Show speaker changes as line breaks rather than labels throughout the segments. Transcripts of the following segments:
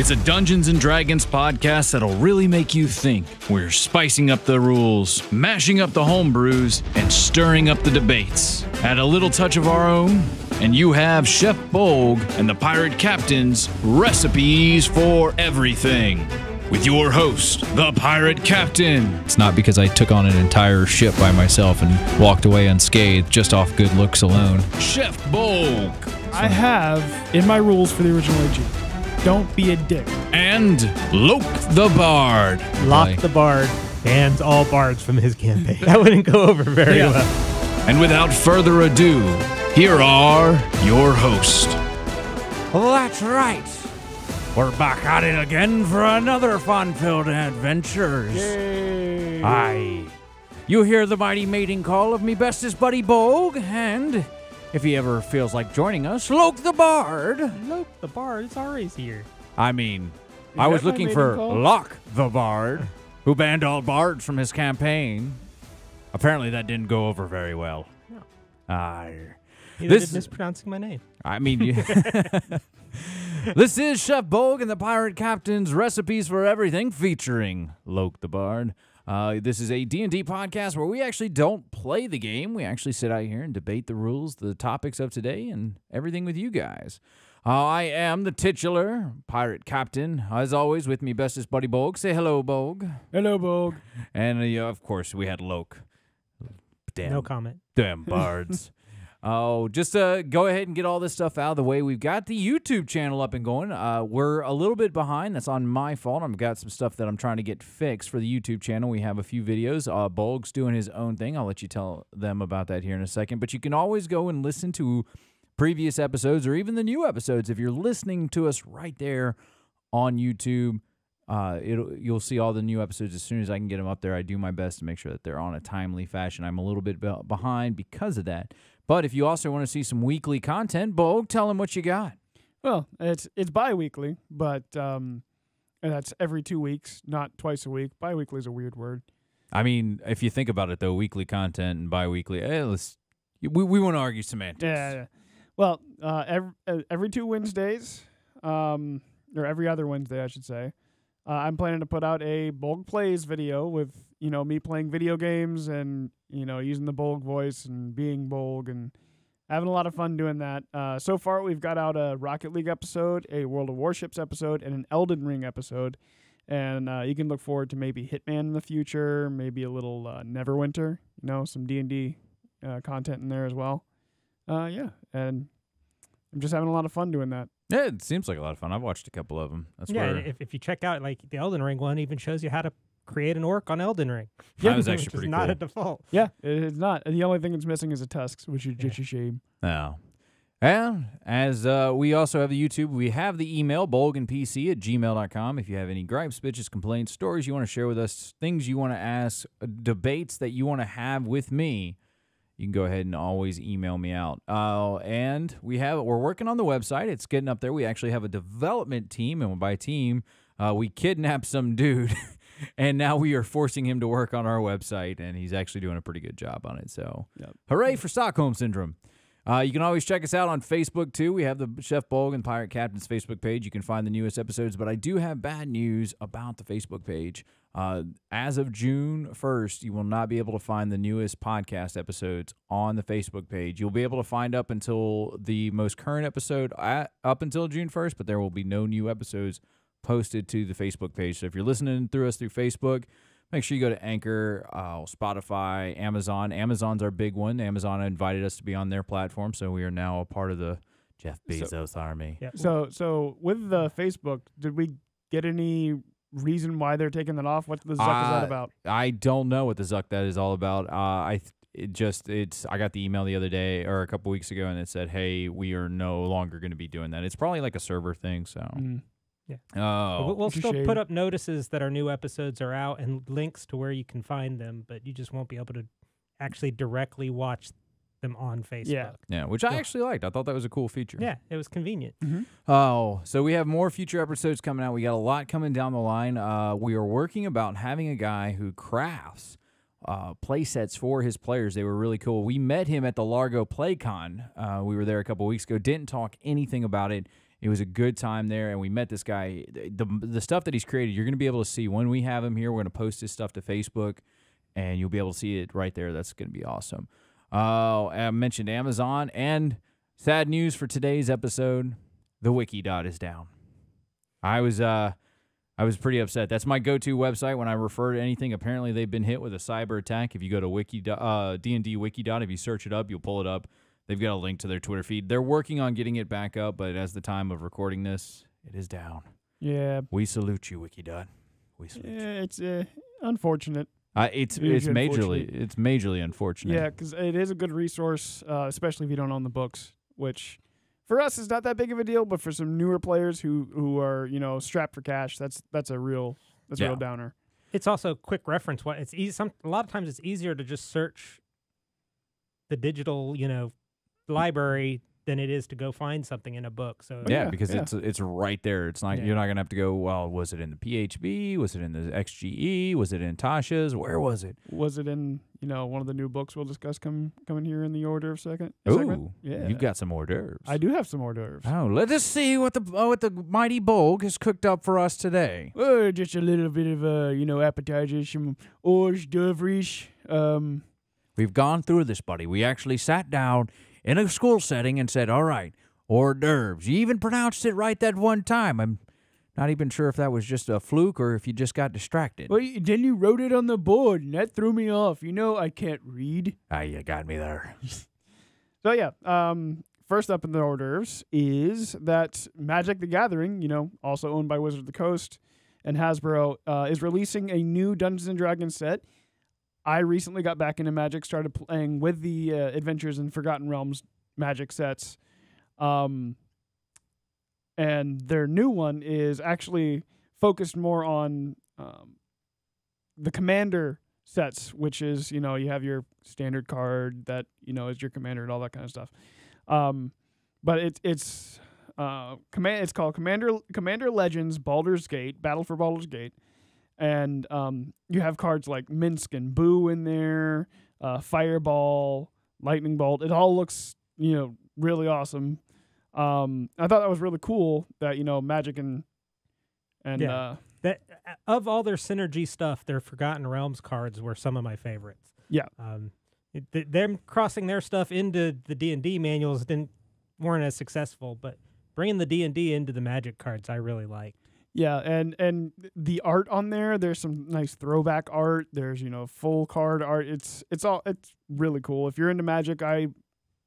It's a Dungeons & Dragons podcast that'll really make you think. We're spicing up the rules, mashing up the homebrews, and stirring up the debates. Add a little touch of our own, and you have Chef Bolgg and the Pirate Captain's recipes for everything. With your host, the Pirate Captain.
It's not because I took on an entire ship by myself and walked away unscathed just off good looks alone.
Chef Bolgg.
I have in my rules for the original AG, don't be a dick.
And Loke the Bard.
Lock the Bard bans all bards from his campaign. That wouldn't go over very well.
And without further ado, here are your hosts.
Well, that's right. We're back at it again for another fun-filled adventures.
Yay.
Aye. You hear the mighty mating call of me bestest buddy Bolgg, and if he ever feels like joining us, Loke the Bard.
Look, the Bard is always here.
I mean,
Is
I was
that my
looking
mating
for
call?
Locke the Bard, who banned all bards from his campaign. Apparently that didn't go over very well.
No.
Aye.
Either
This-
did mispronouncing my name.
I mean, this is Chef Bolgg and the Pirate Captain's Recipes for Everything, featuring Loke the Bard. This is a D&D podcast where we actually don't play the game. We actually sit out here and debate the rules, the topics of today, and everything with you guys. I am the titular Pirate Captain. As always, with me, bestest buddy Bolgg. Say hello, Bolgg.
Hello, Bolgg.
And, of course, we had Loke. Damn.
No comment.
Damn bards. Oh, just go ahead and get all this stuff out of the way. We've got the YouTube channel up and going. We're a little bit behind. That's on my fault. I've got some stuff that I'm trying to get fixed for the YouTube channel. We have a few videos. Bolgg's doing his own thing. I'll let you tell them about that here in a second. But you can always go and listen to previous episodes or even the new episodes. If you're listening to us right there on YouTube, you'll see all the new episodes as soon as I can get them up there. I do my best to make sure that they're on a timely fashion. I'm a little bit behind because of that. But if you also want to see some weekly content, Bolgg, tell them what you got.
Well, it's bi-weekly, but and that's every 2 weeks, not twice a week. Bi-weekly is a weird word.
I mean, if you think about it, though, weekly content and bi-weekly, we want to argue semantics.
Yeah. Well, every 2 Wednesdays, or every other Wednesday, I should say, I'm planning to put out a Bolgg Plays video with, me playing video games and, using the Bolgg voice and being Bolgg and having a lot of fun doing that. So far, we've got out a Rocket League episode, a World of Warships episode, and an Elden Ring episode. And you can look forward to maybe Hitman in the future, maybe a little Neverwinter, some D&D content in there as well. And I'm just having a lot of fun doing that.
Yeah, it seems like a lot of fun. I've watched a couple of them. That's where
And if you check out, like, the Elden Ring one even shows you how to create an orc on Elden Ring.
that was
Which
actually
is
pretty
not
cool.
a default.
Yeah, it's not. And the only thing that's missing is a tusk, which is just a shame.
Oh. And as we also have the YouTube, we have the email, bolgandpc@gmail.com. If you have any gripes, bitches, complaints, stories you want to share with us, things you want to ask, debates that you want to have with me, you can go ahead and always email me out. And we're working on the website. It's getting up there. We actually have a development team, and by team, we kidnapped some dude, and now we are forcing him to work on our website, and he's actually doing a pretty good job on it. So, Hooray for Stockholm Syndrome. You can always check us out on Facebook, too. We have the Chef Bolgg and Pirate Captain's Facebook page. You can find the newest episodes, but I do have bad news about the Facebook page. As of June 1st, you will not be able to find the newest podcast episodes on the Facebook page. You'll be able to find up until the most current episode up until June 1st, but there will be no new episodes posted to the Facebook page. So if you're listening through us through Facebook, make sure you go to Anchor, Spotify, Amazon. Amazon's our big one. Amazon invited us to be on their platform, so we are now a part of the Jeff Bezos army.
Yeah.
So with the Facebook, did we get any reason why they're taking that off? What the zuck is that about?
I don't know what the zuck that is all about. I got the email the other day or a couple weeks ago, and it said, "Hey, we are no longer going to be doing that." It's probably like a server thing. So,
Yeah.
Oh,
But we'll
It's a
still
shame.
put up notices that our new episodes are out and links to where you can find them, but you just won't be able to actually directly watch them on Facebook.
yeah, which I actually liked. I thought that was a cool feature.
Yeah, it was convenient.
Oh, so we have more future episodes coming out. We got a lot coming down the line. We are working about having a guy who crafts play sets for his players. They were really cool. We met him at the Largo PlayCon. We were there a couple weeks ago. Didn't talk anything about it. It was a good time there, and we met this guy. The stuff that he's created, you're going to be able to see when we have him here. We're going to post his stuff to Facebook, and you'll be able to see it right there. That's going to be awesome. I mentioned Amazon, and sad news for today's episode, the Wikidot is down. I was pretty upset. That's my go-to website when I refer to anything. Apparently, they've been hit with a cyber attack. If you go to DnD Wikidot, if you search it up, you'll pull it up. They've got a link to their Twitter feed. They're working on getting it back up, but as the time of recording this, it is down.
Yeah.
We salute you, Wikidot. We salute you.
It's unfortunate.
It's majorly unfortunate.
Yeah, because it is a good resource, especially if you don't own the books, which for us is not that big of a deal, but for some newer players who are strapped for cash, that's a real downer.
It's also quick reference. It's easy. A lot of times it's easier to just search the digital library than it is to go find something in a book. So
because it's right there. It's not you're not gonna have to go. Well, was it in the PHB? Was it in the XGE? Was it in Tasha's? Where was it?
Was it in one of the new books we'll discuss coming here in the order of segment?
Yeah, you've got some hors d'oeuvres.
I do have some hors d'oeuvres.
Oh, let us see what the mighty Bolgg has cooked up for us today.
Just a little bit of appetizers, some hors d'oeuvres.
We've gone through this, buddy. We actually sat down in a school setting and said, all right, hors d'oeuvres. You even pronounced it right that one time. I'm not even sure if that was just a fluke or if you just got distracted.
Well, then you wrote it on the board, and that threw me off. I can't read.
You got me there.
So, yeah, first up in the hors d'oeuvres is that Magic the Gathering, also owned by Wizards of the Coast and Hasbro, is releasing a new Dungeons & Dragons set. I recently got back into Magic, started playing with the Adventures in Forgotten Realms Magic sets. And their new one is actually focused more on the Commander sets, which is, you have your standard card that, is your Commander and all that kind of stuff. But it's called Commander Legends Baldur's Gate, Battle for Baldur's Gate. And you have cards like Minsk and Boo in there, Fireball, Lightning Bolt. It all looks, really awesome. I thought that was really cool that, Magic and
that of all their synergy stuff, their Forgotten Realms cards were some of my favorites.
Yeah.
Them crossing their stuff into the D&D manuals weren't as successful, but bringing the D&D into the Magic cards, I really liked.
Yeah, and the art on there's some nice throwback art. There's, full card art. It's really cool. If you're into Magic, I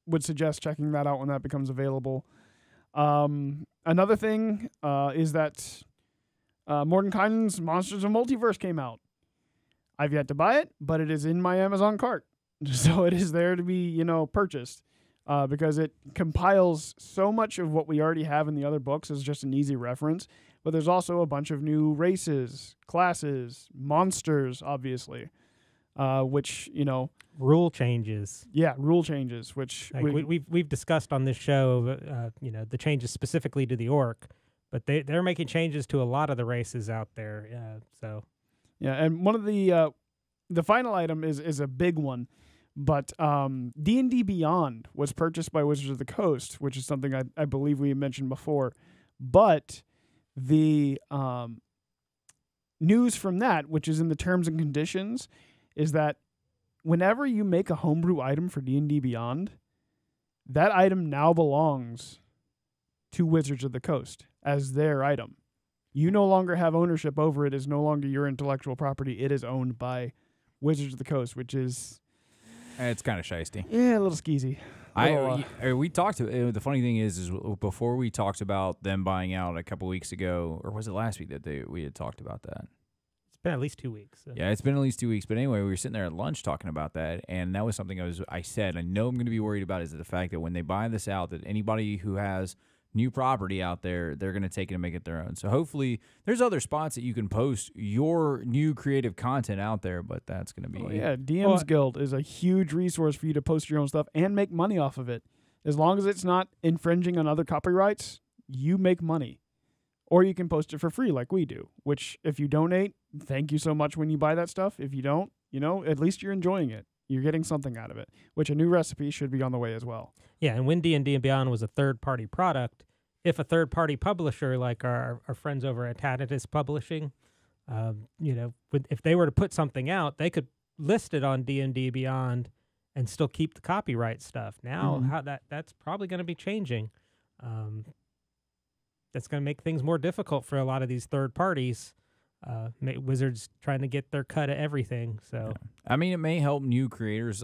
would suggest checking that out when that becomes available. Another thing is that Mordenkainen's Monsters of Multiverse came out. I've yet to buy it, but it is in my Amazon cart. So it is there to be, purchased. Because it compiles so much of what we already have in the other books as just an easy reference. But there's also a bunch of new races, classes, monsters, obviously, which,
rule changes.
Yeah, rule changes, which
we've discussed on this show, the changes specifically to the orc, but they're making changes to a lot of the races out there.
Yeah, and one of the final item is a big one. But D&D Beyond was purchased by Wizards of the Coast, which is something I believe we mentioned before. But the news from that, which is in the terms and conditions, is that whenever you make a homebrew item for D&D Beyond, that item now belongs to Wizards of the Coast as their item. You no longer have ownership over it. It's no longer your intellectual property. It is owned by Wizards of the Coast, which is...
It's kind of shiesty.
Yeah, a little skeezy.
We talked to the funny thing is before we talked about them buying out a couple weeks ago, or was it last week that we had talked about that?
It's been at least 2 weeks. So.
Yeah, it's been at least 2 weeks. But anyway, we were sitting there at lunch talking about that, and that was something I said I know I'm going to be worried about is the fact that when they buy this out, that anybody who has new property out there, they're going to take it and make it their own. So hopefully there's other spots that you can post your new creative content out there, but that's going to be...
Oh, yeah, DM's Guild is a huge resource for you to post your own stuff and make money off of it. As long as it's not infringing on other copyrights, you make money. Or you can post it for free like we do, which if you donate, thank you so much when you buy that stuff. If you don't, at least you're enjoying it. You're getting something out of it, which a new recipe should be on the way as well.
Yeah, and when D&D and Beyond was a third-party product, if a third-party publisher like our friends over at Tacitus Publishing, if they were to put something out, they could list it on D&D Beyond and still keep the copyright stuff. Now, that's probably going to be changing. That's going to make things more difficult for a lot of these third parties. Wizards trying to get their cut of everything. So,
I mean, it may help new creators.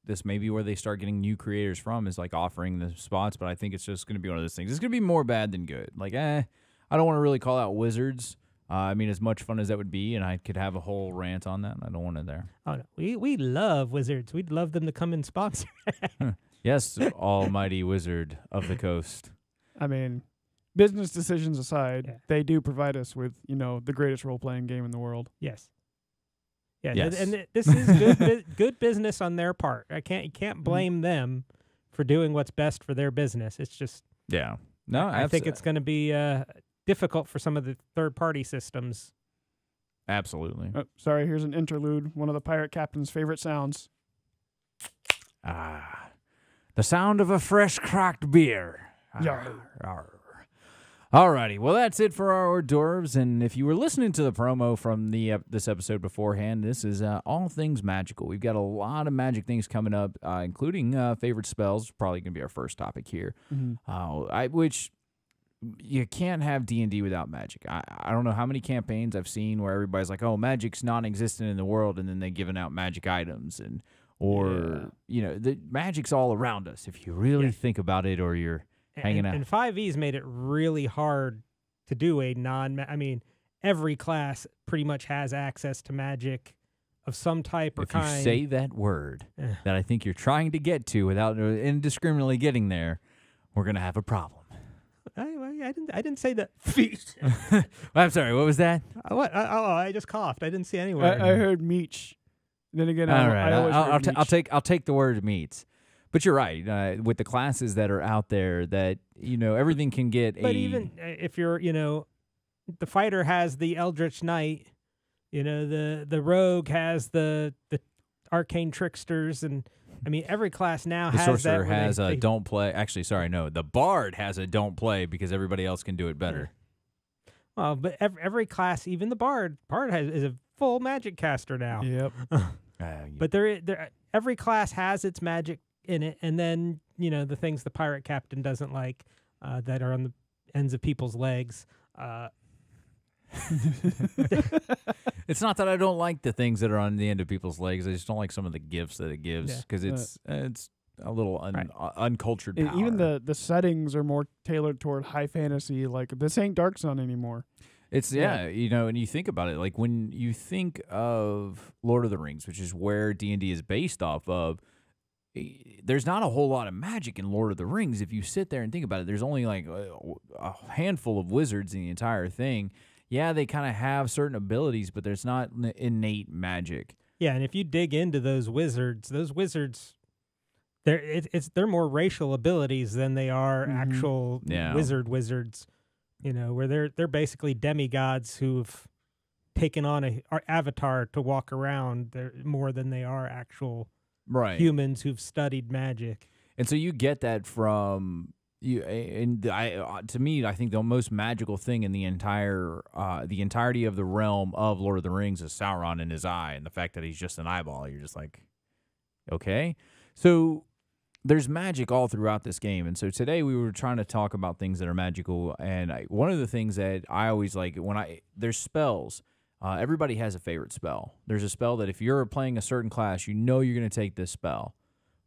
This may be where they start getting new creators from, is like offering the spots. But I think it's just going to be one of those things. It's going to be more bad than good. Like, I don't want to really call out Wizards. I mean, as much fun as that would be, and I could have a whole rant on that, I don't want it there.
Oh no, we love Wizards. We'd love them to come and sponsor.
Yes, almighty Wizard of the Coast.
I mean, business decisions aside, they do provide us with, the greatest role-playing game in the world.
Yes. Yeah,
yes.
And this is good business on their part. You can't blame them for doing what's best for their business. It's just
I
think it's going to be difficult for some of the third-party systems.
Absolutely.
Oh, sorry, here's an interlude. One of the pirate captain's favorite sounds.
The sound of a fresh cracked beer.
Yarr.
Alrighty, well, that's it for our hors d'oeuvres. And if you were listening to the promo from this episode beforehand, this is all things magical. We've got a lot of magic things coming up, including favorite spells. Probably going to be our first topic here, which you can't have D&D without magic. I don't know how many campaigns I've seen where everybody's like, oh, magic's non-existent in the world, and then they're giving out magic items. The magic's all around us if you really think about it, or you're hanging out.
And 5e's made it really hard to do a every class pretty much has access to magic of some type or kind.
If you say that word that I think you're trying to get to without indiscriminately getting there, we're going to have a problem.
I didn't say that. Feet.
I'm sorry, what was that?
What? I just coughed. I didn't see anywhere.
I heard meech. Then again,
all right,
I always heard meech.
I'll take the word meats. But you're right. With the classes that are out there, that everything can get.
But even if you're, the fighter has the Eldritch Knight, the rogue has the arcane tricksters, and every class now has that.
The sorcerer has a don't play. Actually, sorry, no. The bard has a don't play because everybody else can do it better.
Well, but every class, even the bard is a full magic caster now.
Yep.
But every class has its magic in it, and then the things the pirate captain doesn't like that are on the ends of people's legs.
It's not that I don't like the things that are on the end of people's legs. I just don't like some of the gifts that it gives because it's a little uncultured power.
Even the settings are more tailored toward high fantasy. Like, this ain't Dark Sun anymore.
It's and you think about it, like when you think of Lord of the Rings, which is where D&D is based off of. There's not a whole lot of magic in Lord of the Rings. If you sit there and think about it, there's only like a handful of wizards in the entire thing. Yeah, they kind of have certain abilities, but there's not innate magic.
Yeah, and if you dig into those wizards, they're more racial abilities than they are actual wizards. Where they're basically demigods who've taken on an avatar to walk around. They're more than they are actual.
Right.
Humans who've studied magic.
And so you get that from you. And to me, I think the most magical thing in the entirety of the realm of Lord of the Rings is Sauron in his eye, and the fact that he's just an eyeball. You're just like, okay. So there's magic all throughout this game, and so today we were trying to talk about things that are magical. And one of the things that I always like there's spells. Everybody has a favorite spell. There's a spell that if you're playing a certain class, you're going to take this spell.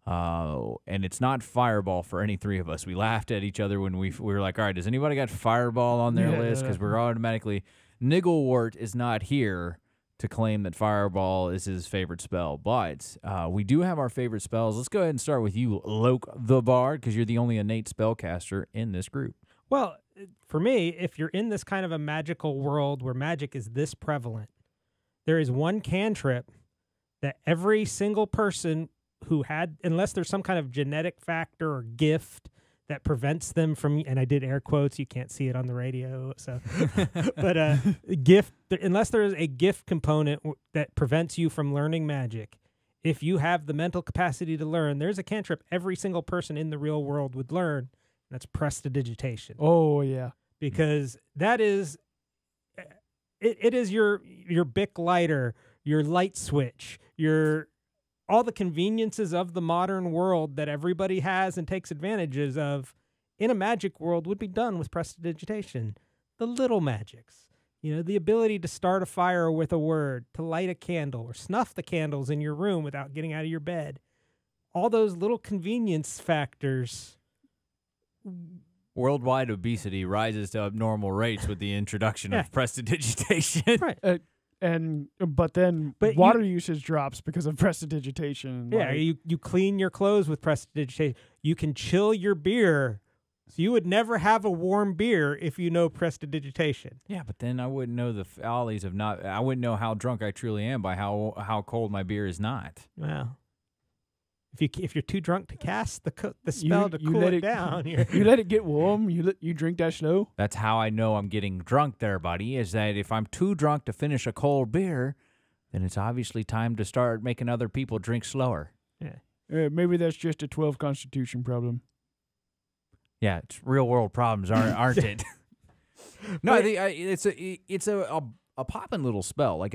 And it's not Fireball for any three of us. We laughed at each other when we were like, all right, does anybody got Fireball on their list? Because we're automatically... Nigglewort is not here to claim that Fireball is his favorite spell. But we do have our favorite spells. Let's go ahead and start with you, Loke the Bard, because you're the only innate spellcaster in this group.
Well... For me, if you're in this kind of a magical world where magic is this prevalent, there is one cantrip that every single person who had, unless there's some kind of genetic factor or gift that prevents them from, and I did air quotes, you can't see it on the radio, so, but gift, unless there is a gift component that prevents you from learning magic, if you have the mental capacity to learn, there's a cantrip every single person in the real world would learn, That's prestidigitation.
Oh yeah.
Because that is it is your Bic lighter, your light switch, your all the conveniences of the modern world that everybody has and takes advantages of in a magic world would be done with prestidigitation. The little magics. The ability to start a fire with a word, to light a candle, or snuff the candles in your room without getting out of your bed. All those little convenience factors.
Worldwide obesity rises to abnormal rates with the introduction of prestidigitation.
Right.
But then water usage drops because of prestidigitation.
Yeah, you clean your clothes with prestidigitation. You can chill your beer. So you would never have a warm beer if you know prestidigitation.
Yeah, but then I wouldn't know the follies of not. I wouldn't know how drunk I truly am by how cold my beer is not.
Well, if you're too drunk to cast the spell to cool it down,
you let it get warm. You drink that slow.
That's how I know I'm getting drunk there, buddy, is that if I'm too drunk to finish a cold beer, then it's obviously time to start making other people drink slower.
Yeah.
Maybe that's just a 12 constitution problem.
Yeah, it's real world problems, aren't it? No, I think it's a poppin' little spell. Like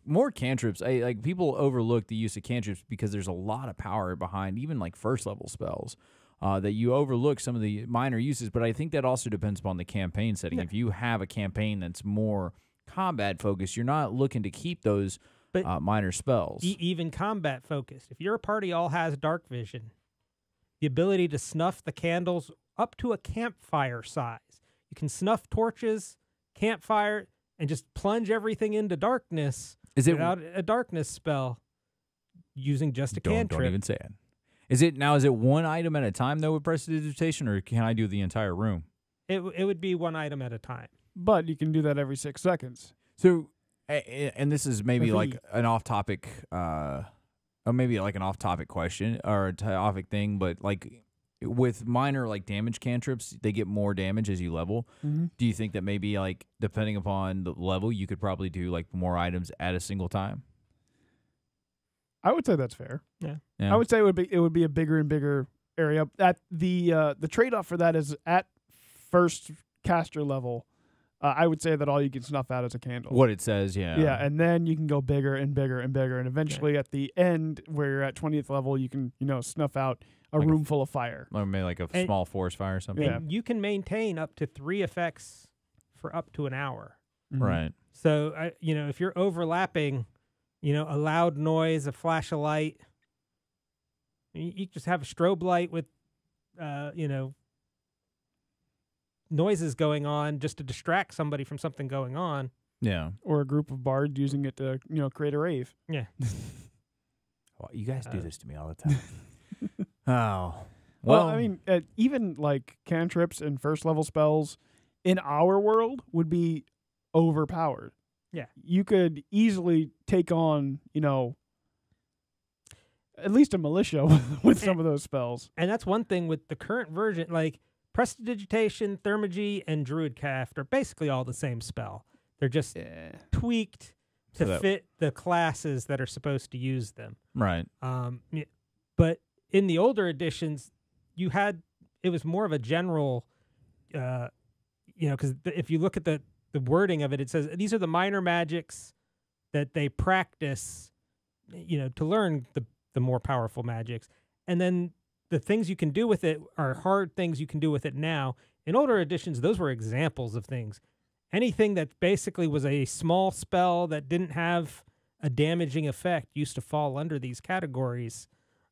more cantrips. Like people overlook the use of cantrips because there's a lot of power behind even like first level spells. That you overlook some of the minor uses, but I think that also depends upon the campaign setting.
Yeah.
If you have a campaign that's more combat focused, you're not looking to keep those minor spells.
Even combat focused. If your party all has dark vision, the ability to snuff the candles up to a campfire size. You can snuff torches, campfire, and just plunge everything into darkness without a darkness spell using just a cantrip.
Don't even say it. Is it one item at a time, though, with prestidigitation, or can I do the entire room?
It would be one item at a time.
But you can do that every 6 seconds.
So, and this is maybe like an off-topic, or maybe like an off-topic question or a topic thing, but like with minor like damage cantrips, they get more damage as you level.
Mm-hmm.
Do you think that maybe like depending upon the level, you could probably do like more items at a single time?
I would say that's fair.
Yeah.
I would say it would be a bigger and bigger area. At the trade-off for that is at first caster level. I would say that all you can snuff out is a candle.
What it says, yeah.
Yeah, and then you can go bigger and bigger and bigger, and eventually at the end, where you're at 20th level, you can snuff out a room full of fire.
Or maybe like a small forest fire or something.
Yeah.
And you can maintain up to 3 effects for up to an hour.
Mm-hmm.
Right.
So, if you're overlapping, a loud noise, a flash of light, you just have a strobe light with, noises going on just to distract somebody from something going on.
Yeah.
Or a group of bards using it to, create a rave.
Yeah.
Well, you guys do this to me all the time. Oh.
Well, I mean, even like cantrips and first level spells in our world would be overpowered.
Yeah.
You could easily take on, at least a militia with some of those spells.
And that's one thing with the current version, like prestidigitation, thermagy, and druidcraft are basically all the same spell. They're just tweaked to fit the classes that are supposed to use them.
Right.
But in the older editions, it was more of a general, because if you look at the wording of it, it says these are the minor magics that they practice, to learn the more powerful magics. And then the things you can do with it are hard things you can do with it now. In older editions, those were examples of things. Anything that basically was a small spell that didn't have a damaging effect used to fall under these categories,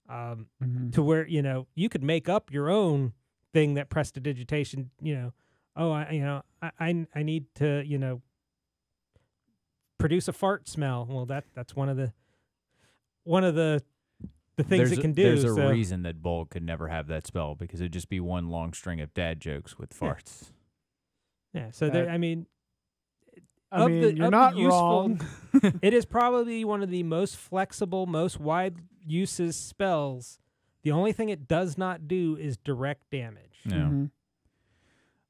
to where, you could make up your own thing that prestidigitation, I need to, produce a fart smell. Well, that's one of the things it can do.
There's a reason that Bolgg could never have that spell, because it'd just be one long string of dad jokes with farts.
Yeah. So you're
not wrong.
It is probably one of the most flexible, most wide uses spells. The only thing it does not do is direct damage.
Yeah.
Mm-hmm.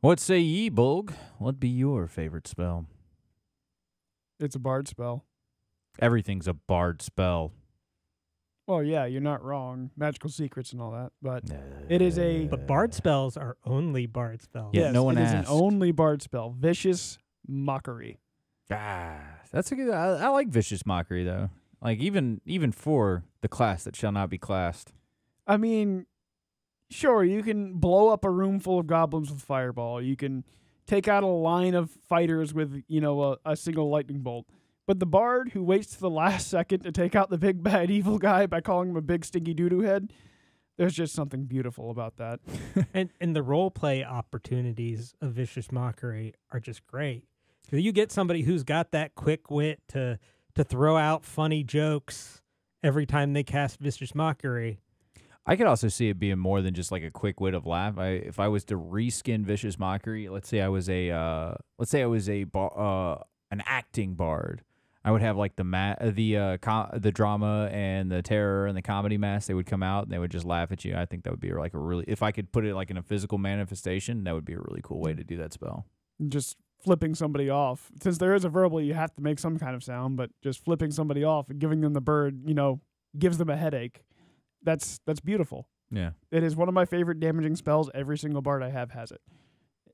What say ye, Bolgg? What be your favorite spell?
It's a bard spell.
Everything's a bard spell.
Well, yeah, you're not wrong. Magical secrets and all that, but it is a
But bard spells are only bard spells.
Yeah, no one
it is an
asked.
only bard spell. Vicious Mockery.
That's a good. I like vicious mockery though. Like even for the class that shall not be classed.
I mean, sure, you can blow up a room full of goblins with fireball. You can take out a line of fighters with, a single lightning bolt. But the bard who waits to the last second to take out the big bad evil guy by calling him a big stinky doo-doo head, there's just something beautiful about that.
And the role play opportunities of Vicious Mockery are just great. So you get somebody who's got that quick wit to throw out funny jokes every time they cast Vicious Mockery.
I could also see it being more than just like a quick wit of laugh. If I was to reskin Vicious Mockery, let's say I was an acting bard. I would have like the drama and the terror and the comedy mask. They would come out and they would just laugh at you. I think that would be like if I could put it like in a physical manifestation, that would be a really cool way to do that spell.
Just flipping somebody off. Since there is a verbal, you have to make some kind of sound, but just flipping somebody off and giving them the bird, gives them a headache. That's beautiful.
Yeah.
It is one of my favorite damaging spells. Every single bard I have has it.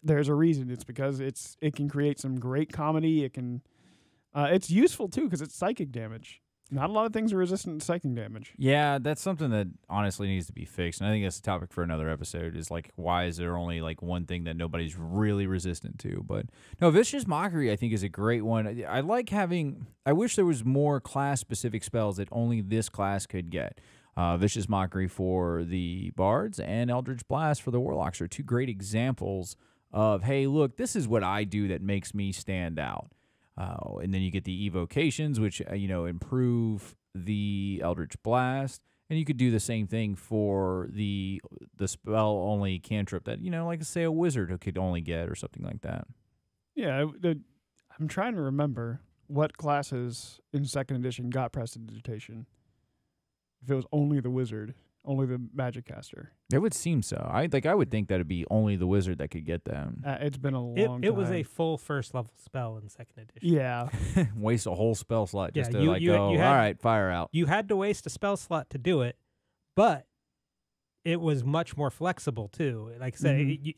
There's a reason. It's because it can create some great comedy. It can... it's useful, too, because it's psychic damage. Not a lot of things are resistant to psychic damage.
Yeah, that's something that honestly needs to be fixed. And I think that's a topic for another episode is like, why is there only like one thing that nobody's really resistant to? But no, Vicious Mockery I think is a great one. I wish there was more class-specific spells that only this class could get. Vicious Mockery for the Bards and Eldritch Blast for the Warlocks are two great examples of, hey, look, this is what I do that makes me stand out. And then you get the evocations, which, improve the Eldritch Blast. And you could do the same thing for the spell-only cantrip that, like, say, a wizard could only get or something like that.
Yeah, I'm trying to remember what classes in 2nd edition got Prestidigitation. If it was only the wizard, only the magic caster.
It would seem so. I would think that it'd be only the wizard that could get them.
It's been a long time.
It was a full first level spell in 2nd edition.
Yeah.
Waste a whole spell slot just
Yeah,
to all right, fire out.
You had to waste a spell slot to do it, but it was much more flexible too. Like I say,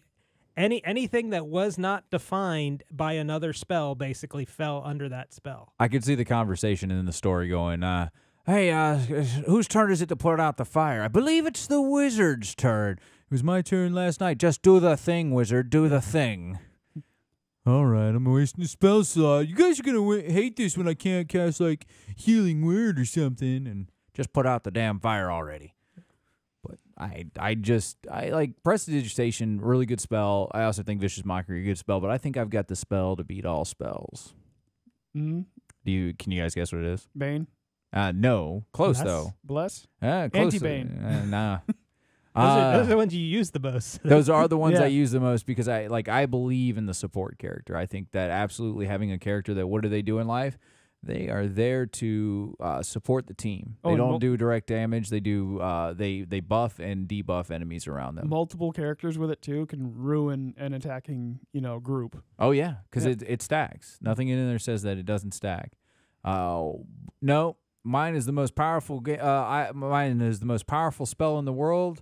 anything that was not defined by another spell basically fell under that spell.
I could see the conversation in the story going, hey, whose turn is it to put out the fire? I believe it's the wizard's turn. It was my turn last night. Just do the thing, wizard. Do the thing. All right, I'm wasting a spell slot. You guys are going to hate this when I can't cast, like, Healing Word or something. And just put out the damn fire already. But I like Prestidigitation, really good spell. I also think Vicious Mockery, a good spell. But I think I've got the spell to beat all spells.
Mm-hmm.
Can you guys guess what it is?
Bane.
No. Close, though.
Bless.
Close.
Anti-Bane.
Nah.
Those are the ones you use the most.
Those are the ones
Yeah.
I use the most because I believe in the support character. I think that absolutely having a character that what do they do in life? They are there to support the team. They don't do direct damage. They do they buff and debuff enemies around them.
Multiple characters with it too can ruin an attacking group.
Oh yeah, because it stacks. Nothing in there says that it doesn't stack. No. Mine is the most powerful. Mine is the most powerful spell in the world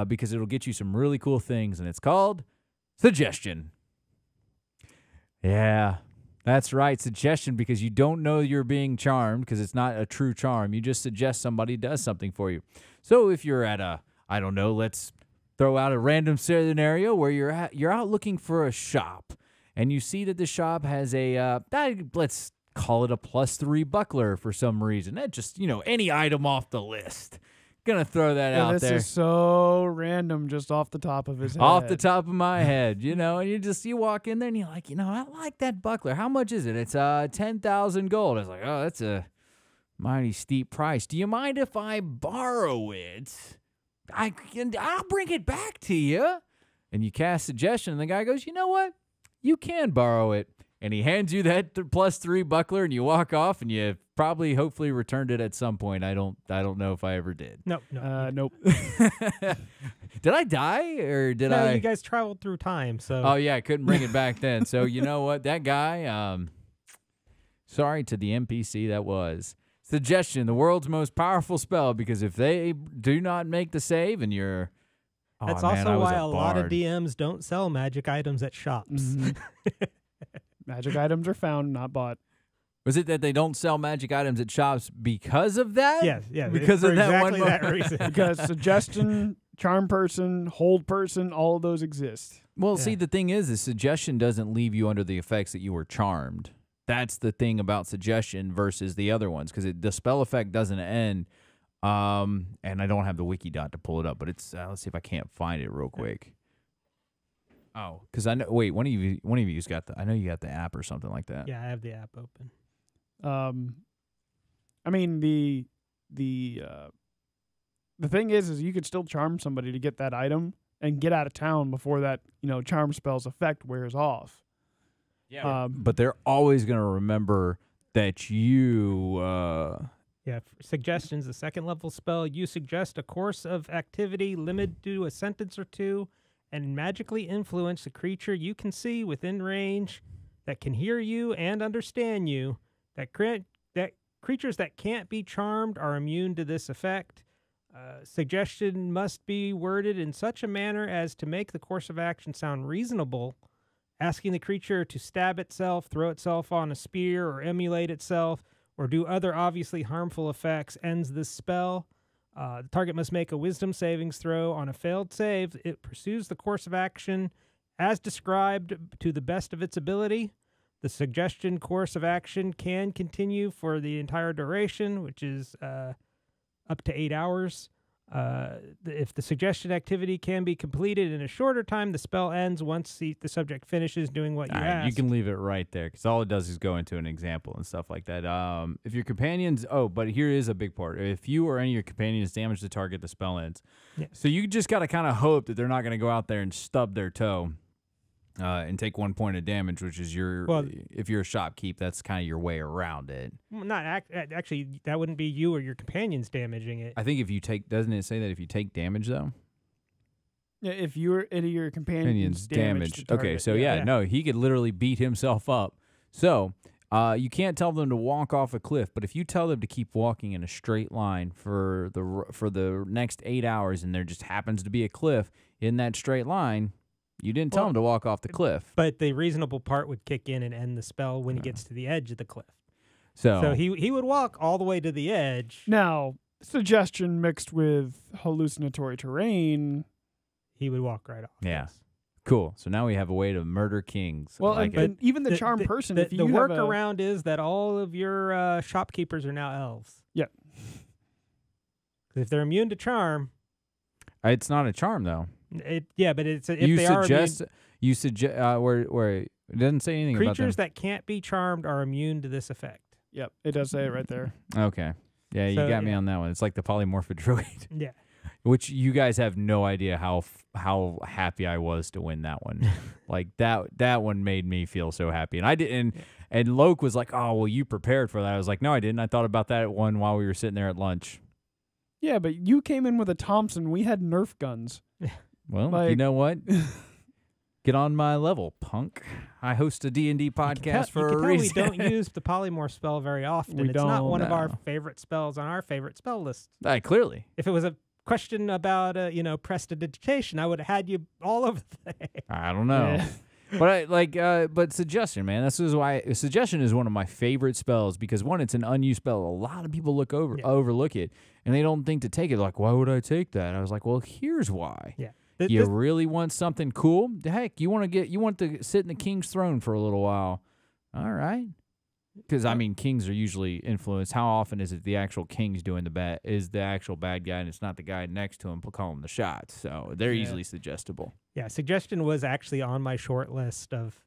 because it'll get you some really cool things, and it's called Suggestion. Yeah, that's right, Suggestion, because you don't know you're being charmed because it's not a true charm. You just suggest somebody does something for you. So if you're at let's throw out a random scenario where you're out looking for a shop, and you see that the shop has let's call it a +3 buckler for some reason. That just, any item off the list. Gonna throw that out
this
there.
This is so random just off the top of his head.
Off the top of my head, and you walk in there and you're like, I like that buckler. How much is it? It's 10,000 gold. I was like, oh, that's a mighty steep price. Do you mind if I borrow it? I'll bring it back to you. And you cast Suggestion, and the guy goes, you know what? You can borrow it. And he hands you that +3 buckler, and you walk off, and you probably, hopefully, returned it at some point. I don't know if I ever did.
No.
Nope.
Did I die, or did
No,
I?
you guys traveled through time, so.
Oh yeah, I couldn't bring it back then. So you know what? That guy. Sorry to the NPC that was. Suggestion, the world's most powerful spell, because if they do not make the save and you're... Oh,
That's
man,
also why a
bard.
lot of DMs don't sell magic items at shops.
Mhm. Magic items are found, not bought.
Was it that they don't sell magic items at shops because of that?
Yes, yeah.
Because
for
of that
exactly
one
that reason.
Because suggestion, charm person, hold person, all of those exist.
Well,
Yeah.
see, the thing is suggestion doesn't leave you under the effects that you were charmed. That's the thing about suggestion versus the other ones, because the spell effect doesn't end. And I don't have the wiki dot to pull it up, but it's let's see if I can't find it real quick. Oh, because I know. Wait, one of you's got the. I know you got the app or something like that.
Yeah, I have the app open.
I mean the thing is you could still charm somebody to get that item and get out of town before that charm spell's effect wears off.
Yeah, but they're always gonna remember that you.
Yeah, suggestions, the second level spell. You suggest a course of activity limited to a sentence or two and magically influence a creature you can see within range that can hear you and understand you. That creatures that can't be charmed are immune to this effect. Suggestion must be worded in such a manner as to make the course of action sound reasonable. Asking the creature to stab itself, throw itself on a spear, or emulate itself, or do other obviously harmful effects ends this spell. The target must make a wisdom savings throw. On a failed save, it pursues the course of action as described to the best of its ability. The suggestion course of action can continue for the entire duration, which is up to 8 hours. If the suggestion activity can be completed in a shorter time, the spell ends once the subject finishes doing what you asked.
You can leave it right there, because all it does is go into an example and stuff like that. If your companions... Oh, but here is a big part. If you or any of your companions damage the target, the spell ends.
Yeah.
So you just got to kind of hope that they're not going to go out there and stub their toe and take 1 point of damage, which is if you're a shopkeep, that's kind of your way around it.
Actually, that wouldn't be you or your companions damaging it.
I think if you take... Doesn't it say that if you take damage, though?
Yeah, if any of your companions damaged.
Okay, so no, he could literally beat himself up. So you can't tell them to walk off a cliff, but if you tell them to keep walking in a straight line for the next 8 hours, and there just happens to be a cliff in that straight line, you didn't tell him to walk off the cliff.
But the reasonable part would kick in and end the spell when he gets to the edge of the cliff.
So
he would walk all the way to the edge.
Now, suggestion mixed with hallucinatory terrain.
He would walk right off.
Yeah.
Yes.
Cool. So now we have a way to murder kings.
Well,
like
and even the charm person. If
the
you have
workaround is that all of your shopkeepers are now elves.
Yeah.
If they're immune to charm,
it's not a charm though.
But it's if they are immune,
where it doesn't say anything about
creatures
them.
that can't be charmed are immune to this effect.
Yep, it does say it right there.
Okay. Yeah, you got me on that one. It's like the polymorphic druid.
Yeah.
Which you guys have no idea how happy I was to win that one. Like that one made me feel so happy. And I didn't. And Loke was like, "Oh, well, you prepared for that." I was like, "No, I didn't. I thought about that one while we were sitting there at lunch."
Yeah, but you came in with a Thompson. We had Nerf guns.
Well, you know what? Get on my level, punk. I host a D&D podcast for a reason.
We don't use the polymorph spell very often. It's not one of our favorite spells on our favorite spell list.
Clearly.
If it was a question about prestidigitation, I would have had you all over the place.
I don't know. Yeah. But suggestion, man. This is why suggestion is one of my favorite spells, because one, it's an unused spell. A lot of people overlook it, and they don't think to take it. Like, why would I take that? I was like, well, here's why.
Yeah.
You really want something cool? Heck, you want to sit in the king's throne for a little while. All right. Because, I mean, kings are usually influenced. How often is it the actual king's doing the actual bad guy, and it's not the guy next to him calling the shots? So they're easily suggestible. Yeah,
suggestion was actually on my short list of,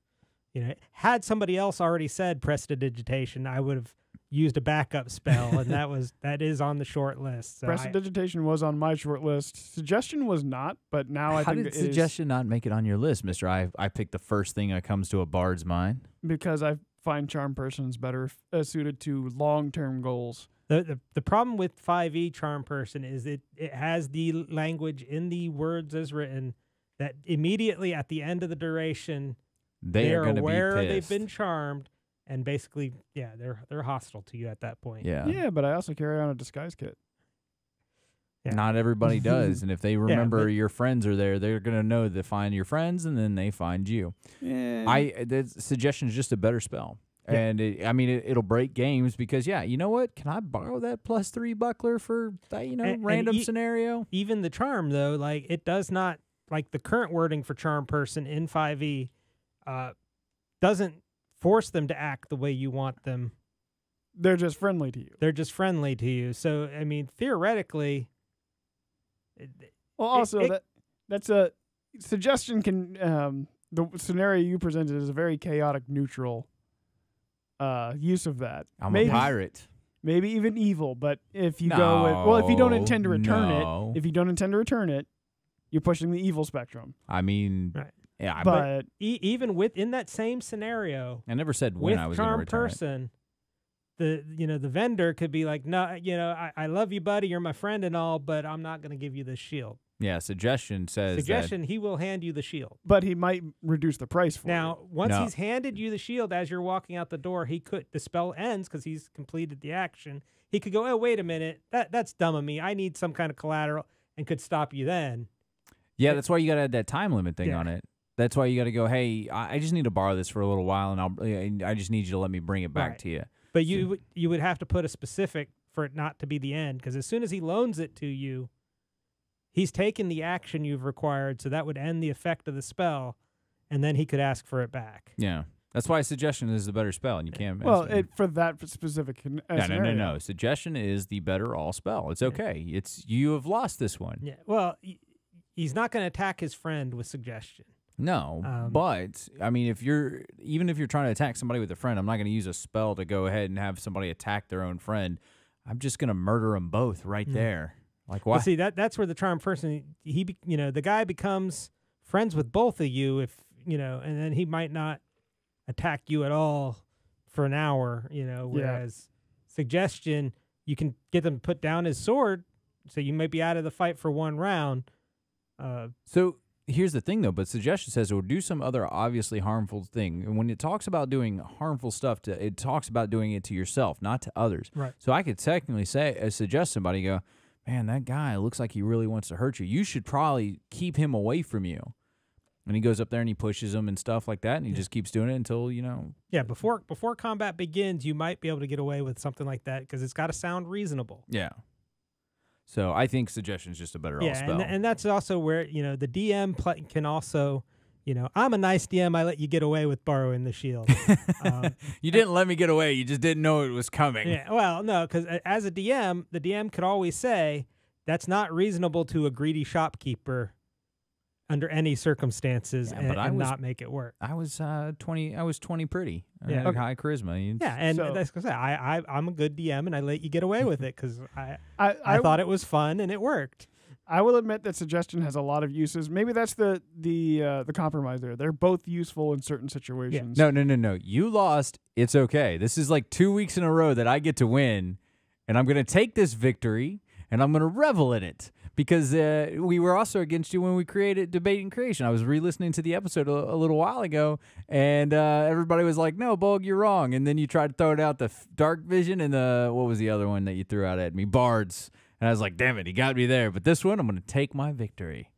had somebody else already said prestidigitation, I would have used a backup spell, and that is on the short list. So
prestidigitation was on my short list. Suggestion was not, but now I think
How did suggestion not make it on your list, Mister? I picked the first thing that comes to a bard's mind.
Because I find charm persons better suited to long-term goals.
The problem with 5e charm person is it has the language in the words as written that immediately at the end of the duration they are aware they've been charmed, and basically, yeah, they're hostile to you at that point.
Yeah.
Yeah, but I also carry on a disguise kit.
Yeah.
Not everybody does, and if they remember
but-
your friends are there, they're gonna know to find your friends, and then they find you.
Yeah.
The suggestion is just a better spell, and it'll break games because you know what? Can I borrow that +3 buckler for that random scenario?
Even the charm though, like it does not, like the current wording for charm person in 5e, doesn't force them to act the way you want them.
They're just friendly to you.
They're just friendly to you. So I mean, theoretically.
Well, also that's a suggestion. Can the scenario you presented is a very chaotic, neutral use of that.
I'm a pirate.
Maybe even evil. But if you go with, if you don't intend to return
No.
it, you're pushing the evil spectrum.
I mean,
Right.
yeah,
But
Even within that same scenario,
I never said when
with
I was going to
charm
return it.
person, the vendor could be like, no, I love you, buddy, you're my friend and all, but I'm not going to give you the shield.
Yeah, suggestion says
He will hand you the shield.
but he might reduce the price for
Now,
it.
once
No.
he's handed you the shield as you're walking out the door, the spell ends because he's completed the action. He could go, oh, wait a minute, that's dumb of me. I need some kind of collateral, and could stop you then.
Yeah, that's why you got to add that time limit thing
Yeah.
on it. That's why you got to go, hey, I just need to borrow this for a little while, and I just need you to let me bring it back
Right.
to you.
But you would have to put a specific for it not to be the end, because as soon as he loans it to you, he's taken the action you've required, so that would end the effect of the spell, and then he could ask for it back.
Yeah, that's why suggestion is the better spell, and you can't.
Well, for that specific scenario.
No. Suggestion is the better all spell. It's okay. You have lost this one.
Yeah. Well, he's not going to attack his friend with suggestion.
No, but I mean, if you're trying to attack somebody with a friend, I'm not going to use a spell to go ahead and have somebody attack their own friend. I'm just going to murder them both right there. Like, why?
Well, see, that's where the charm person, the guy becomes friends with both of you, and then he might not attack you at all for an hour, whereas suggestion, you can get them to put down his sword, so you might be out of the fight for one round.
So here's the thing, though, but suggestion says it will do some other obviously harmful thing. And when it talks about doing harmful stuff, it talks about doing it to yourself, not to others.
Right.
So I could technically suggest somebody, go, man, that guy looks like he really wants to hurt you. You should probably keep him away from you. And he goes up there and he pushes him and stuff like that, and he just keeps doing it until,
Yeah, before combat begins, you might be able to get away with something like that, because it's got to sound reasonable.
Yeah. So I think suggestion is just a better all spell.
And that's also where, the DM can also, I'm a nice DM, I let you get away with borrowing the shield.
You didn't let me get away. You just didn't know it was coming.
Yeah, well, no, because as a DM, the DM could always say, that's not reasonable to a greedy shopkeeper under any circumstances,
Yeah, but
and not make it work.
I was 20. I was 20 pretty. I
Yeah.
had high charisma.
Yeah, and
So-
that's because I'm a good DM, and I let you get away with it because I
I
thought it was fun and it worked.
I will admit that suggestion has a lot of uses. Maybe that's the compromise there. They're both useful in certain situations.
No. You lost. It's okay. This is like 2 weeks in a row that I get to win, and I'm going to take this victory, and I'm going to revel in it. Because we were also against you when we created Debate and Creation. I was re-listening to the episode a little while ago, and everybody was like, no, Bolgg, you're wrong. And then you tried to throw it out the Dark Vision and what was the other one that you threw out at me? Bards. And I was like, damn it, he got me there. But this one, I'm going to take my victory.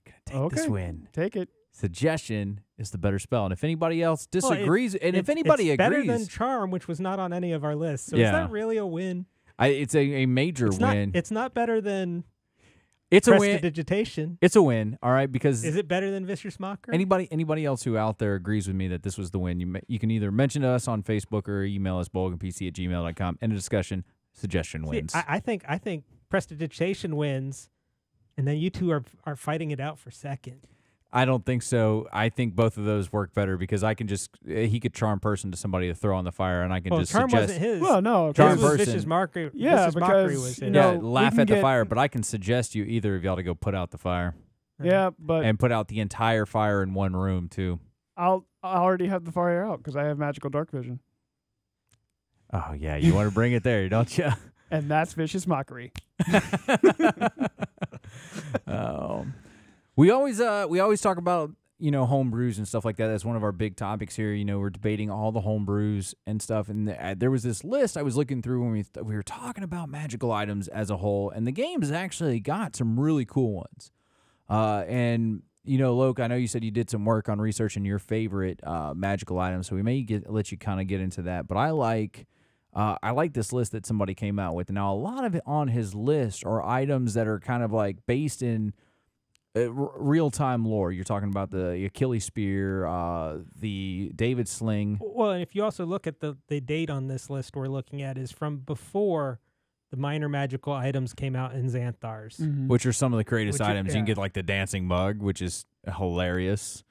I'm going to take this win.
Take it.
Suggestion is the better spell. And if anybody else disagrees, if
It's
anybody
better
agrees.
than Charm, which was not on any of our lists. So
Yeah.
is that really a win?
It's a major win.
It's not better than
It's a win.
Prestidigitation.
It's a win, all right, because
Is it better than Vicious Mocker?
anybody else who out there agrees with me that this was the win, you can either mention to us on Facebook or email us bolgandpc@gmail.com. End of discussion. Suggestion wins.
See, I think Prestidigitation wins, and then you two are fighting it out for second.
I don't think so. I think both of those work better because I can just he could charm person to somebody to throw on the fire, and I can just
Charm
suggest
wasn't his.
Well, no.
Charm
His was
person.
Vicious Mockery.
Yeah,
Vicious Mockery
because,
was
you
his.
know,
yeah,
we
laugh
can
at the
get-
fire, but I can suggest you either of y'all to go put out the fire
Yeah, but
and put out the entire fire in one room too.
I already have the fire out because I have magical dark vision,
Oh yeah, you want to bring it there, don't you?
and that's Vicious Mockery.
We always talk about homebrews and stuff like that. That's one of our big topics here. We're debating all the homebrews and stuff. And there was this list I was looking through when we were talking about magical items as a whole. And the game's actually got some really cool ones. And Loke, I know you said you did some work on researching your favorite magical items, so we may let you kind of get into that. But I like this list that somebody came out with. Now, a lot of it on his list are items that are kind of like based in real-time lore. You're talking about the Achilles spear, the David sling.
Well, and if you also look at the date on this list we're looking at is from before the minor magical items came out in Xanthars.
Mm-hmm.
Which are some of the greatest items. You can get like the dancing mug, which is hilarious.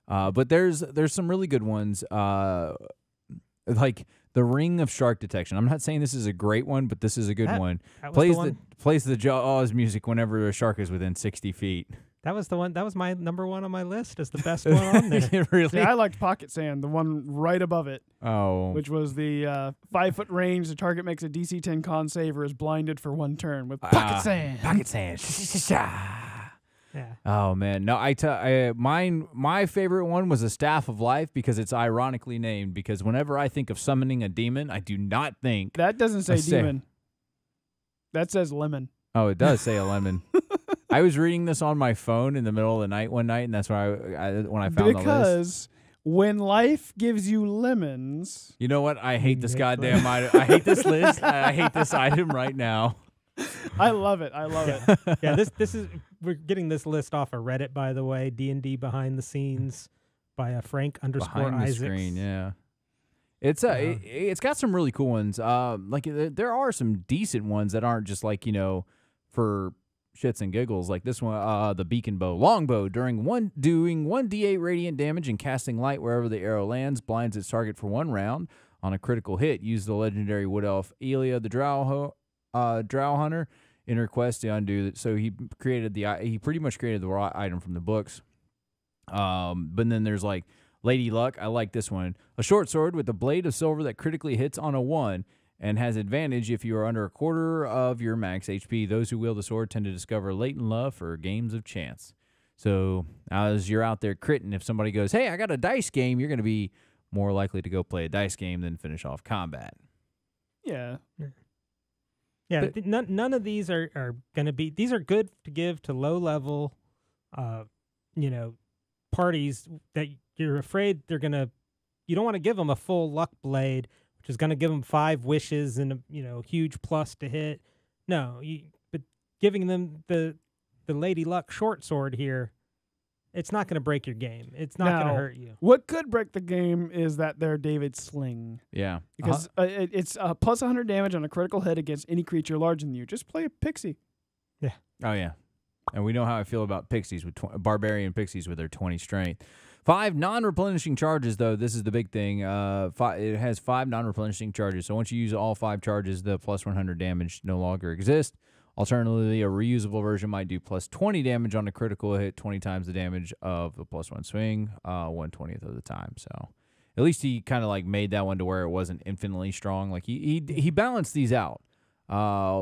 But there's some really good ones. Like the ring of shark detection. I'm not saying this is a great one, but this is a good one. Plays the Jaws music whenever a shark is within 60 feet.
That was the one. That was my number one on my list as the best one on there.
Really?
See, I liked Pocket Sand, the one right above it.
Oh.
Which was the 5-foot range. The target makes a DC 10 con save or is blinded for 1 turn with Pocket Sand.
Pocket Sand.
Yeah.
Oh man, no! My favorite one was a Staff of Life because it's ironically named. Because whenever I think of summoning a demon, I do not think
that doesn't say demon. That says lemon.
Oh, it does say a lemon. I was reading this on my phone in the middle of the night one night, and that's when I found the list.
Because when life gives you lemons,
you know what? I hate this goddamn item. I hate this list. I hate this item right now.
I love it.
Yeah, this is we're getting this list off of Reddit, by the way. DnD behind the scenes by Frank _Isaacs.
Behind the screen, yeah. It's got some really cool ones. Like there are some decent ones that aren't just like for shits and giggles. Like this one, the beacon bow, longbow. Doing 1d8 radiant damage and casting light wherever the arrow lands, blinds its target for 1 round. On a critical hit, use the legendary wood elf Elia the Drow Hunter in her quest to undo it. So he pretty much created the raw item from the books. But then there's like Lady Luck. I like this one. A short sword with a blade of silver that critically hits on a 1 and has advantage if you are under a quarter of your max HP. Those who wield the sword tend to discover latent love for games of chance. So as you're out there critting, if somebody goes, hey, I got a dice game, you're going to be more likely to go play a dice game than finish off combat.
Yeah.
Yeah, none of these are going to be... These are good to give to low-level, parties that you're afraid they're going to... You don't want to give them a full luck blade, which is going to give them 5 wishes and a huge plus to hit. No, but giving them the Lady Luck short sword here, it's not going to break your game. It's not going to hurt you.
What could break the game is that they're David Sling.
Yeah.
Because it's plus 100 damage on a critical hit against any creature larger than you. Just play a pixie.
Yeah.
Oh, yeah. And we know how I feel about pixies, with barbarian pixies with their 20 strength. 5 non-replenishing charges, though. This is the big thing. It has 5 non-replenishing charges. So once you use all 5 charges, the plus 100 damage no longer exists. Alternatively, a reusable version might do plus 20 damage on a critical hit, 20 times the damage of the plus 1 swing, 1/20th of the time. So at least he kind of like made that one to where it wasn't infinitely strong. Like he balanced these out.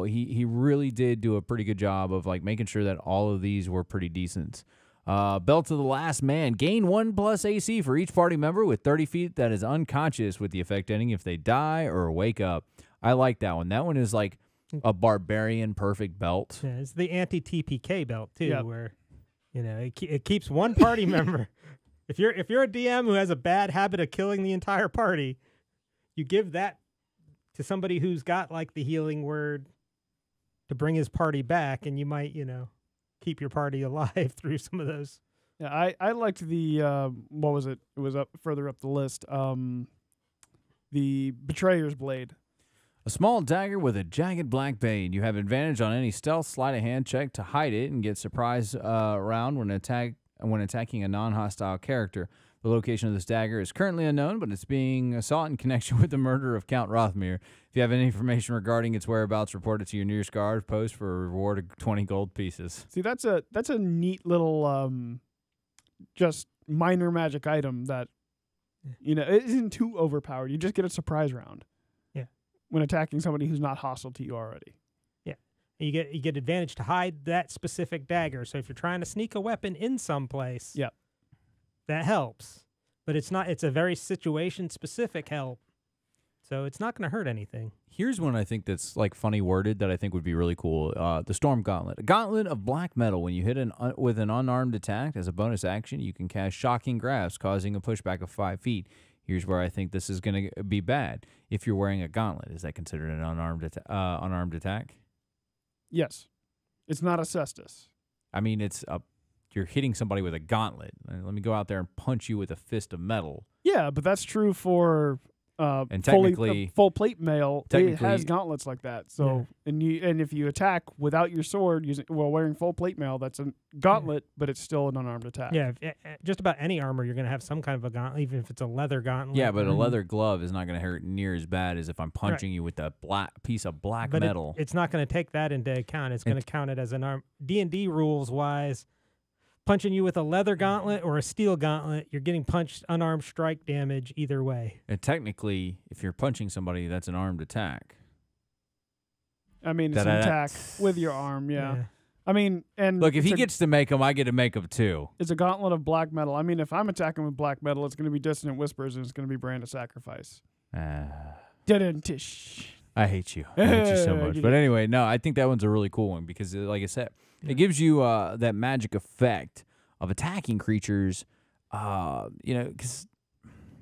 He really did do a pretty good job of like making sure that all of these were pretty decent. Belt of the Last Man. Gain 1+ AC for each party member with 30 feet that is unconscious, with the effect ending if they die or wake up. I like that one. That one is like a barbarian perfect belt.
Yeah, it's the anti-TPK belt too, where it keeps one party member. If you're a DM who has a bad habit of killing the entire party, you give that to somebody who's got like the healing word to bring his party back, and you might keep your party alive through some of those.
Yeah, I liked the what was it? It was up further up the list. The Betrayer's Blade.
A small dagger with a jagged black blade. You have advantage on any stealth sleight of hand check to hide it and get surprise round when attacking a non-hostile character. The location of this dagger is currently unknown, but it's being sought in connection with the murder of Count Rothmere. If you have any information regarding its whereabouts, report it to your nearest guard post for a reward of 20 gold pieces.
See, that's a neat little just minor magic item that it isn't too overpowered. You just get a surprise round. When attacking somebody who's not hostile to you already.
Yeah. You get advantage to hide that specific dagger. So if you're trying to sneak a weapon in someplace, that helps. But it's not. It's a very situation-specific help, so it's not going to hurt anything.
Here's one I think that's like funny worded that I think would be really cool. The Storm Gauntlet. A gauntlet of black metal. When you hit with an unarmed attack as a bonus action, you can cast Shocking Grasp, causing a pushback of 5 feet. Here's where I think this is going to be bad. If you're wearing a gauntlet, is that considered an unarmed attack?
Yes. It's not a cestus.
I mean, you're hitting somebody with a gauntlet. Let me go out there and punch you with a fist of metal.
Yeah, but that's true for
and technically,
full plate mail. It has gauntlets like that. So
yeah.
and if you attack without your sword while wearing full plate mail, that's a gauntlet, but it's still an unarmed attack.
Yeah, just about any armor you're going to have some kind of a gauntlet, even if it's a leather gauntlet.
Yeah, but a leather glove is not going to hurt near as bad as if I'm punching you with a piece of black metal.
It's not going to take that into account. It's going to count it as an arm. D&D rules wise. Punching you with a leather gauntlet or a steel gauntlet, you're getting punched unarmed strike damage either way.
And technically, if you're punching somebody, that's an armed attack.
I mean, it's an attack with your arm, yeah. I mean, and
look, if he gets to make them, I get to make them too.
It's a gauntlet of black metal. I mean, if I'm attacking with black metal, it's going to be Dissonant Whispers, and it's going to be Brand of Sacrifice. Tish.
I hate you. I hate you so much. But anyway, no, I think that one's a really cool one because, like I said, it gives you that magic effect of attacking creatures. Because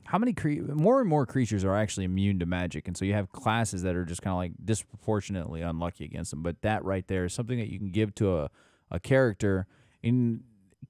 how many more and more creatures are actually immune to magic, and so you have classes that are just kind of like disproportionately unlucky against them. But that right there is something that you can give to a character, and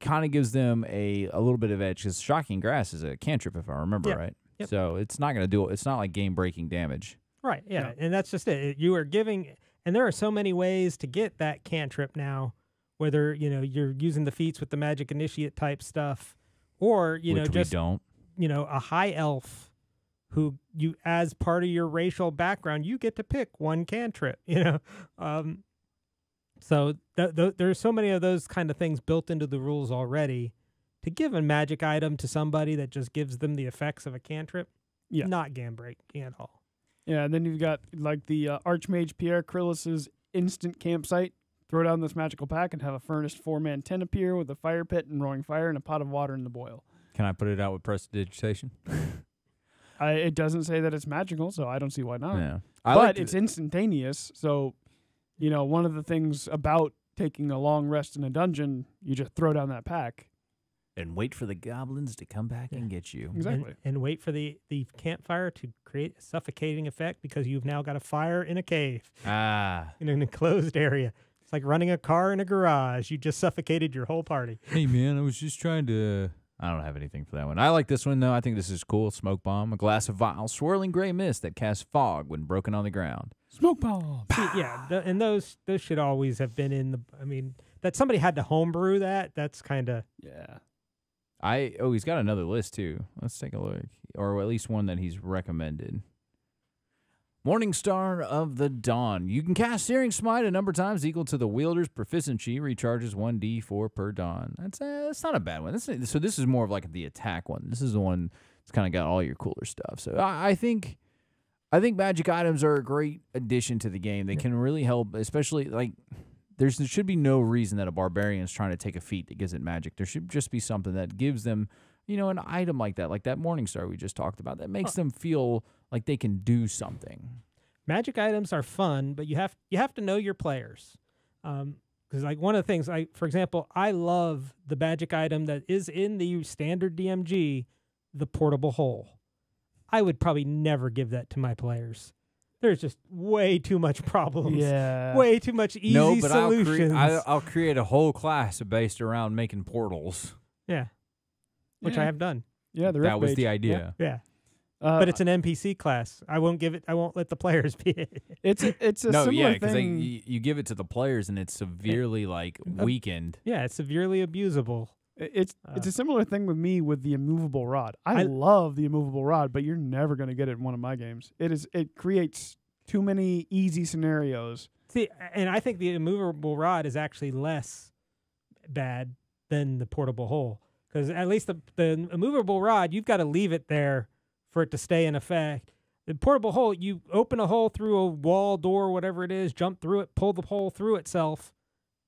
kind of gives them a little bit of edge. Because Shocking Grass is a cantrip, if I remember right. Yep. So it's not going to do it. It's not like game breaking damage.
Right, yeah, and that's just it. You are giving, and there are so many ways to get that cantrip now, whether, you're using the feats with the magic initiate type stuff, or, a high elf who you, as part of your racial background, you get to pick one cantrip, So there's so many of those kind of things built into the rules already. To give a magic item to somebody that just gives them the effects of a cantrip, not game breaking at all.
Yeah, and then you've got like the Archmage Pierre Krillis's instant campsite. Throw down this magical pack and have a furnished 4-man tent appear with a fire pit and roaring fire and a pot of water in the boil.
Can I put it out with prestidigitation?
It doesn't say that it's magical, so I don't see why not.
Yeah.
But it's instantaneous, so one of the things about taking a long rest in a dungeon, you just throw down that pack.
And wait for the goblins to come back and get you.
Exactly.
And wait for the campfire to create a suffocating effect because you've now got a fire in a cave. In an enclosed area. It's like running a car in a garage. You just suffocated your whole party.
Hey, man, I was just trying to... I don't have anything for that one. I like this one, though. I think this is cool. Smoke bomb. A glass of vile, swirling gray mist that casts fog when broken on the ground.
Smoke bomb.
Yeah, and those should always have been in the... I mean, that somebody had to homebrew that. That's kind of...
Yeah.
He's got another list, too. Let's take a look. Or at least one that he's recommended. Morning Star of the Dawn. You can cast Searing Smite a number of times equal to the wielder's proficiency. Recharges 1d4 per dawn. That's not a bad one. So this is more of like the attack one. This is the one that's kind of got all your cooler stuff. So I think magic items are a great addition to the game. They can really help, especially like... There should be no reason that a barbarian is trying to take a feat that gives it magic. There should just be something that gives them, an item like that Morningstar we just talked about, that makes them feel like they can do something.
Magic items are fun, but you have to know your players. Because like one of the things, for example, I love the magic item that is in the standard DMG, the portable hole. I would probably never give that to my players. There's just way too much problems.
Yeah.
Way too much easy solutions.
I'll create a whole class based around making portals.
Yeah. Which I have done.
Yeah,
that was the idea.
Yeah. But it's an NPC class. I won't let the players be it.
It's a similar
because
thing.
You give it to the players and it's severely weakened.
Yeah, it's severely abusable.
It's a similar thing with me with the immovable rod. I love the immovable rod, but you're never going to get it in one of my games. It creates too many easy scenarios.
See, and I think the immovable rod is actually less bad than the portable hole, because at least the immovable rod, you've got to leave it there for it to stay in effect. The portable hole, you open a hole through a wall, door, whatever it is, jump through it, pull the hole through itself,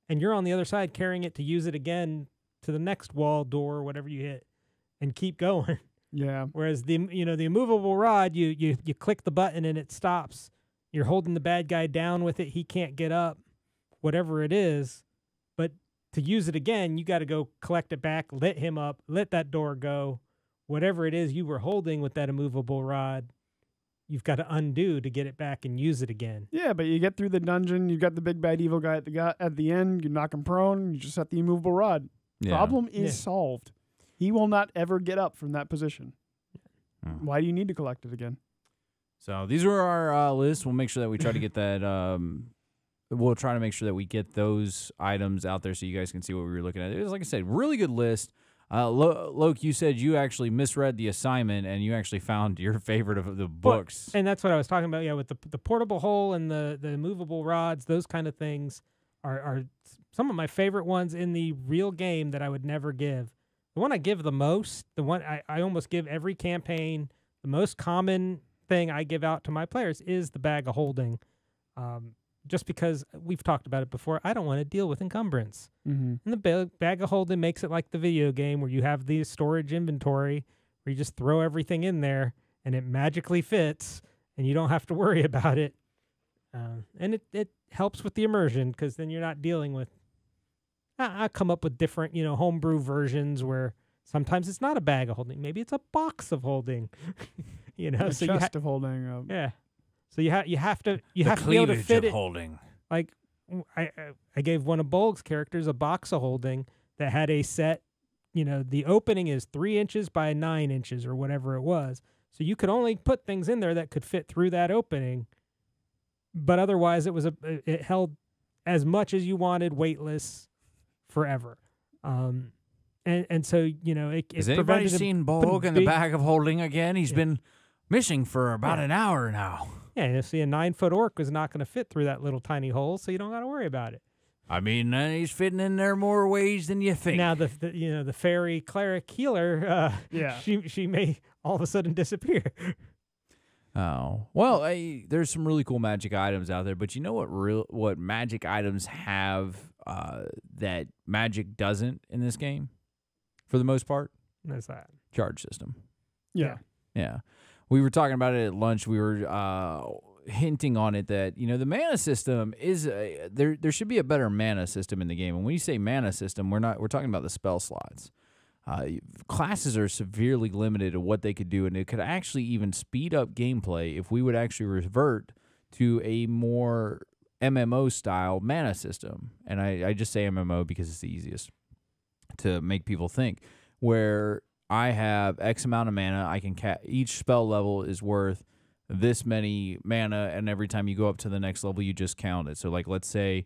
and you're on the other side carrying it to use it again to the next wall, door, whatever you hit. and keep going.
Yeah.
Whereas the immovable rod, you click the button and it stops. You're holding the bad guy down with it. He can't get up, whatever it is. But to use it again, you got to go collect it back, let him up, let that door go. Whatever it is you were holding with that immovable rod, you've got to undo to get it back and use it again.
Yeah, but you get through the dungeon, you got the big bad evil guy at the end, you knock him prone, you just set the immovable rod.
Yeah.
Problem is solved. He will not ever get up from that position. Why do you need to collect it again?
So these were our lists. We'll make sure that we try to get that. We'll try to make sure that we get those items out there so you guys can see what we were looking at. It was, like I said, really good list. Loke, you said you actually misread the assignment and you actually found your favorite of the books.
And that's what I was talking about. Yeah, with the portable hole and the movable rods, those kind of things are some of my favorite ones in the real game that I would never give. The one I give the most, the one I almost give every campaign, the most common thing I give out to my players is the bag of holding. Just because we've talked about it before, I don't want to deal with encumbrance.
Mm-hmm.
And the bag of holding makes it like the video game where you have the storage inventory where you just throw everything in there and it magically fits and you don't have to worry about it. And it helps with the immersion because then you're not dealing with... I come up with different, homebrew versions where sometimes it's not a bag of holding. Maybe it's a box of holding.
A
so
chest of holding.
Yeah. So you have to be able to fit it.
Holding.
Like I gave one of Bolgg's characters a box of holding that had a set. The opening is 3 inches by 9 inches or whatever it was. So you could only put things in there that could fit through that opening. But otherwise, it held as much as you wanted, weightless, forever. And so it
has anybody seen Bolgg in the bag of holding again? He's been missing for about an hour now.
Yeah, you see, a 9-foot orc was not going to fit through that little tiny hole, so you don't got to worry about it.
I mean, he's fitting in there more ways than you think.
Now the fairy cleric healer, she may all of a sudden disappear.
Oh well, there's some really cool magic items out there, but you know what magic items have that magic doesn't in this game, for the most part?
What's that?
Charge system.
Yeah.
We were talking about it at lunch. We were hinting on it that the mana system is there should be a better mana system in the game. And when you say mana system, we're talking about the spell slots. Classes are severely limited to what they could do, and it could actually even speed up gameplay if we would actually revert to a more MMO style mana system. And I just say MMO because it's the easiest to make people think, where I have X amount of mana. I can each spell level is worth this many mana, and every time you go up to the next level, you just count it. So, like, let's say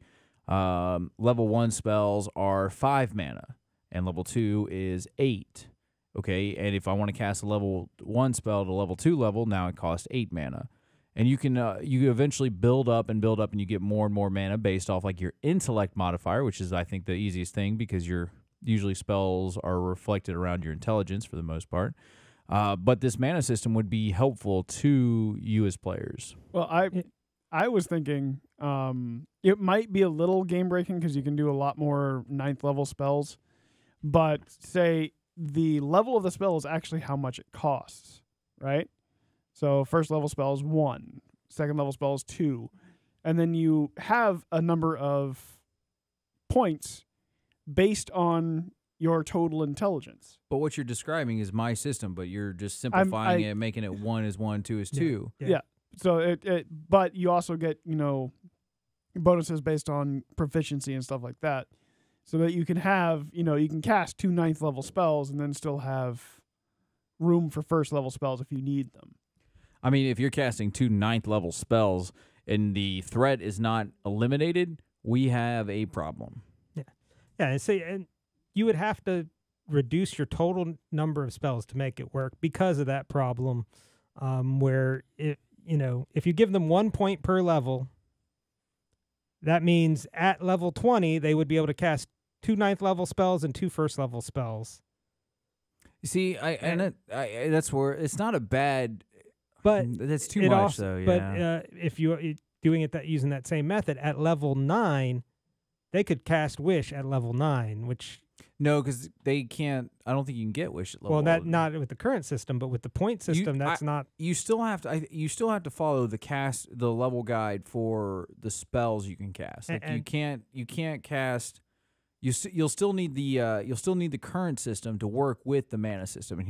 level 1 spells are 5 mana, and level 2 is 8. Okay, and if I want to cast a level 1 spell to level 2 level, now it costs 8 mana. And you can you eventually build up, and you get more and more mana based off like your intellect modifier, which is I think the easiest thing because usually spells are reflected around your intelligence for the most part. But this mana system would be helpful to you as players.
Well, I was thinking it might be a little game breaking because you can do a lot more 9th level spells, but say the level of the spell is actually how much it costs, right? So first level spell is 1, second level spell is 2, and then you have a number of points based on your total intelligence.
But what you're describing is my system, but you're just simplifying it, making it 1 is 1, 2 is 2.
Yeah. So but you also get, bonuses based on proficiency and stuff like that. So that you can have, you can cast 2 9th level spells and then still have room for first level spells if you need them.
I mean, if you're casting 2 9th level spells and the threat is not eliminated, we have a problem.
Yeah, and you would have to reduce your total number of spells to make it work because of that problem, where if you give them 1 point per level, that means at level 20 they would be able to cast 2 9th level spells and 2 first level spells.
You see, that's where it's not a bad,
but
that's too much
also,
though.
Yeah. But if you're doing it using that same method at level 9. They could cast Wish at level 9, which
No, because they can't. I don't think you can get wish at level.
Well, that not with the current system, but with the point system, that's not.
You still have to. You still have to follow the level guide for the spells you can cast. Like you can't cast. You'll still need the current system to work with the mana system. And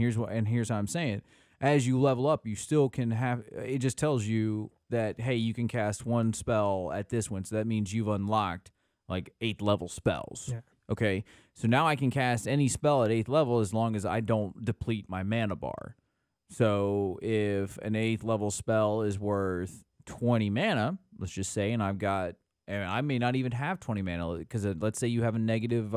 here's how I'm saying it. As you level up, you still can have. It just tells you that, hey, you can cast one spell at this one, so that means you've unlocked like 8th level spells.
Yeah.
Okay, so now I can cast any spell at 8th level as long as I don't deplete my mana bar. So if an 8th level spell is worth 20 mana, let's just say, and I may not even have 20 mana, because let's say you have a negative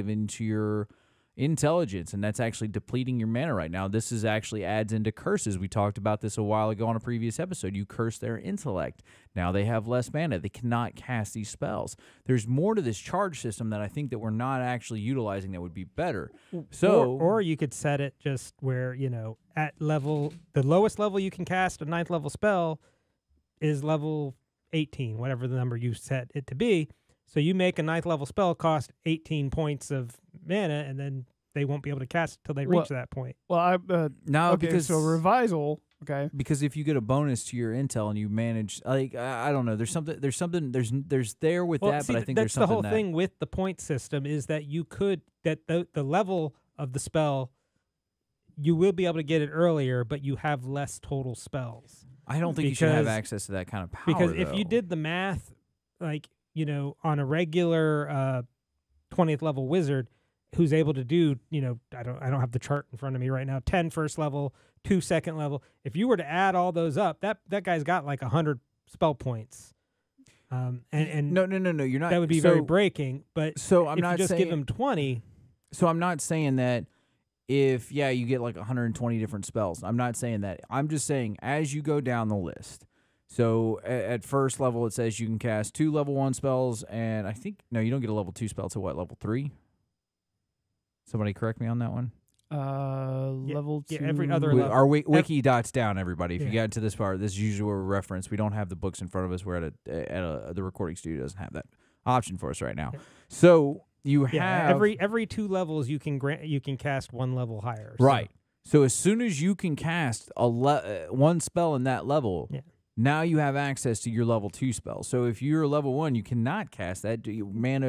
into your intelligence, and that's actually depleting your mana right now. This is actually adds into curses. We talked about this a while ago on a previous episode. You curse their intellect. Now they have less mana. They cannot cast these spells. There's more to this charge system that I think that we're not actually utilizing that would be better. So,
or you could set it just where, at the lowest level you can cast a 9th level spell is level 18, whatever the number you set it to be. So you make a 9th level spell cost 18 points of mana, and then they won't be able to cast till they reach that point.
Well,
because
so revisal. Okay,
because if you get a bonus to your intel and you manage, like I don't know, there's something there with that, but I think
that's
there's something
the whole thing with the point system is that you could the level of the spell, you will be able to get it earlier, but you have less total spells.
I don't think you should have access to that kind of power.
Because if you did the math, like on a regular 20th level wizard who's able to do, I don't have the chart in front of me right now, 10 first level, 2 second level. If you were to add all those up, that guy's got like 100 spell points. And
no, you're not.
That would be very breaking. But
so I'm
if
not
you just
saying,
give him 20.
So I'm not saying that if you get like 120 different spells. I'm not saying that. I'm just saying as you go down the list. So at first level, it says you can cast 2 level 1 spells, and I think, no, you don't get a level 2 spell to what, level 3? Somebody correct me on that one.
Level 2.
Yeah, every other level.
Our wiki dots down, everybody. If you got into this part, this is usually a reference. We don't have the books in front of us. We're at the recording studio doesn't have that option for us right now.
Yeah.
So you have
every 2 levels you can cast 1 level higher.
Right. So as soon as you can cast one spell in that level.
Yeah.
Now you have access to your level 2 spell. So if you're level 1, you cannot cast that mana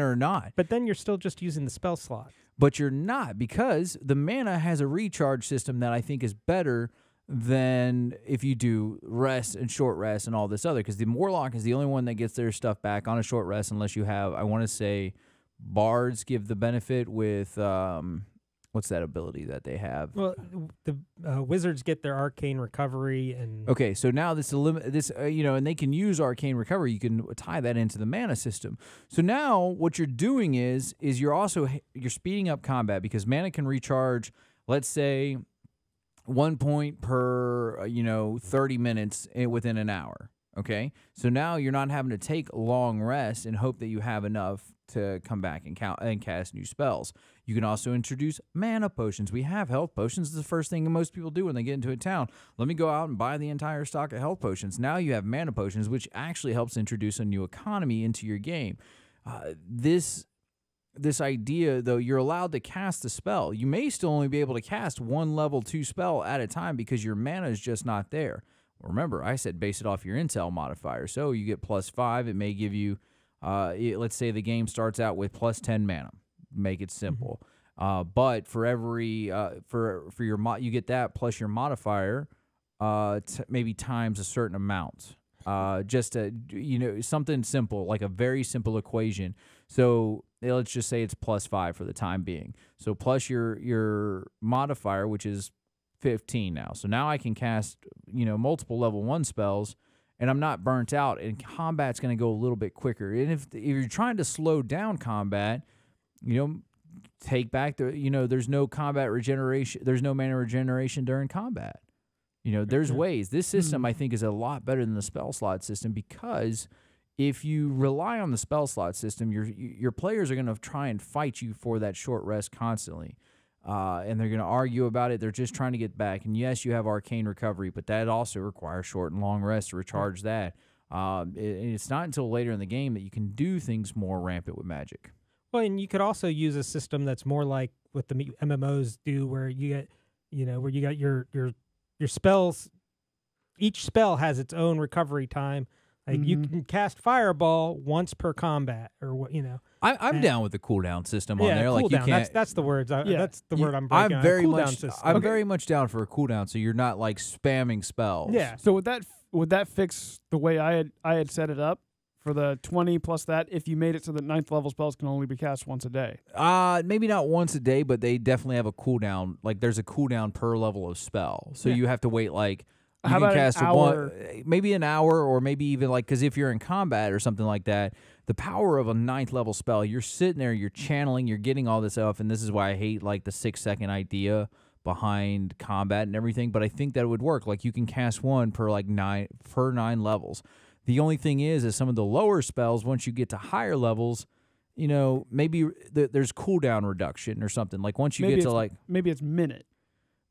or not.
But then you're still just using the spell slot.
But you're not, because the mana has a recharge system that I think is better than if you do rest and short rest and all this other. Because the Warlock is the only one that gets their stuff back on a short rest unless you have, I want to say, Bards give the benefit with... what's that ability that they have?
Well, the wizards get their arcane recovery and.
Okay, so now and they can use arcane recovery. You can tie that into the mana system. So now what you're doing is you're speeding up combat because mana can recharge. Let's say 1 point per 30 minutes within an hour. Okay, so now you're not having to take long rests and hope that you have enough to come back and cast new spells. You can also introduce mana potions. We have health potions. It's the first thing most people do when they get into a town. Let me go out and buy the entire stock of health potions. Now you have mana potions, which actually helps introduce a new economy into your game. This idea, though, you're allowed to cast the spell. You may still only be able to cast 1 level 2 spell at a time because your mana is just not there. Remember, I said base it off your intel modifier. So you get +5. It may give you, let's say the game starts out with +10 mana. Make it simple. But for every, for your you get that plus your modifier, maybe times a certain amount. Just to, something simple, like a very simple equation. So let's just say it's +5 for the time being. So plus your modifier, which is 15 now. So now I can cast, multiple level 1 spells, and I'm not burnt out, and combat's going to go a little bit quicker. And if you're trying to slow down combat, take back there's no combat regeneration. There's no mana regeneration during combat. There's ways. This system, I think, is a lot better than the spell slot system because if you rely on the spell slot system, your players are going to try and fight you for that short rest constantly. And they're going to argue about it. They're just trying to get back. And yes, you have arcane recovery, but that also requires short and long rest to recharge that. It's not until later in the game that you can do things more rampant with Magic.
Well, and you could also use a system that's more like what the MMOs do, where you get, where you got your spells. Each spell has its own recovery time. Like you can cast Fireball once per combat, or what
I'm down with the cooldown system on there. Like you
cooldown.
can't.
That's the words. That's the word I'm breaking.
I'm very
cooldown
much.
system.
I'm very much down for a cooldown, so you're not like spamming spells.
Yeah.
So would that fix the way I had set it up for the 20 plus that if you made it so that 9th level spells can only be cast once a day?
Maybe not once a day, but they definitely have a cooldown. Like there's a cooldown per level of spell, so you have to wait like. You
How
can
about
cast
an hour?
maybe an hour, or maybe even like, because if you're in combat or something like that, the power of a 9th level spell, you're sitting there, you're channeling, you're getting all this stuff, and this is why I hate like the 6-second idea behind combat and everything. But I think that would work. Like you can cast one per like 9 levels. The only thing is some of the lower spells, once you get to higher levels, maybe there's cooldown reduction or something. Like once you get to like
maybe it's minute.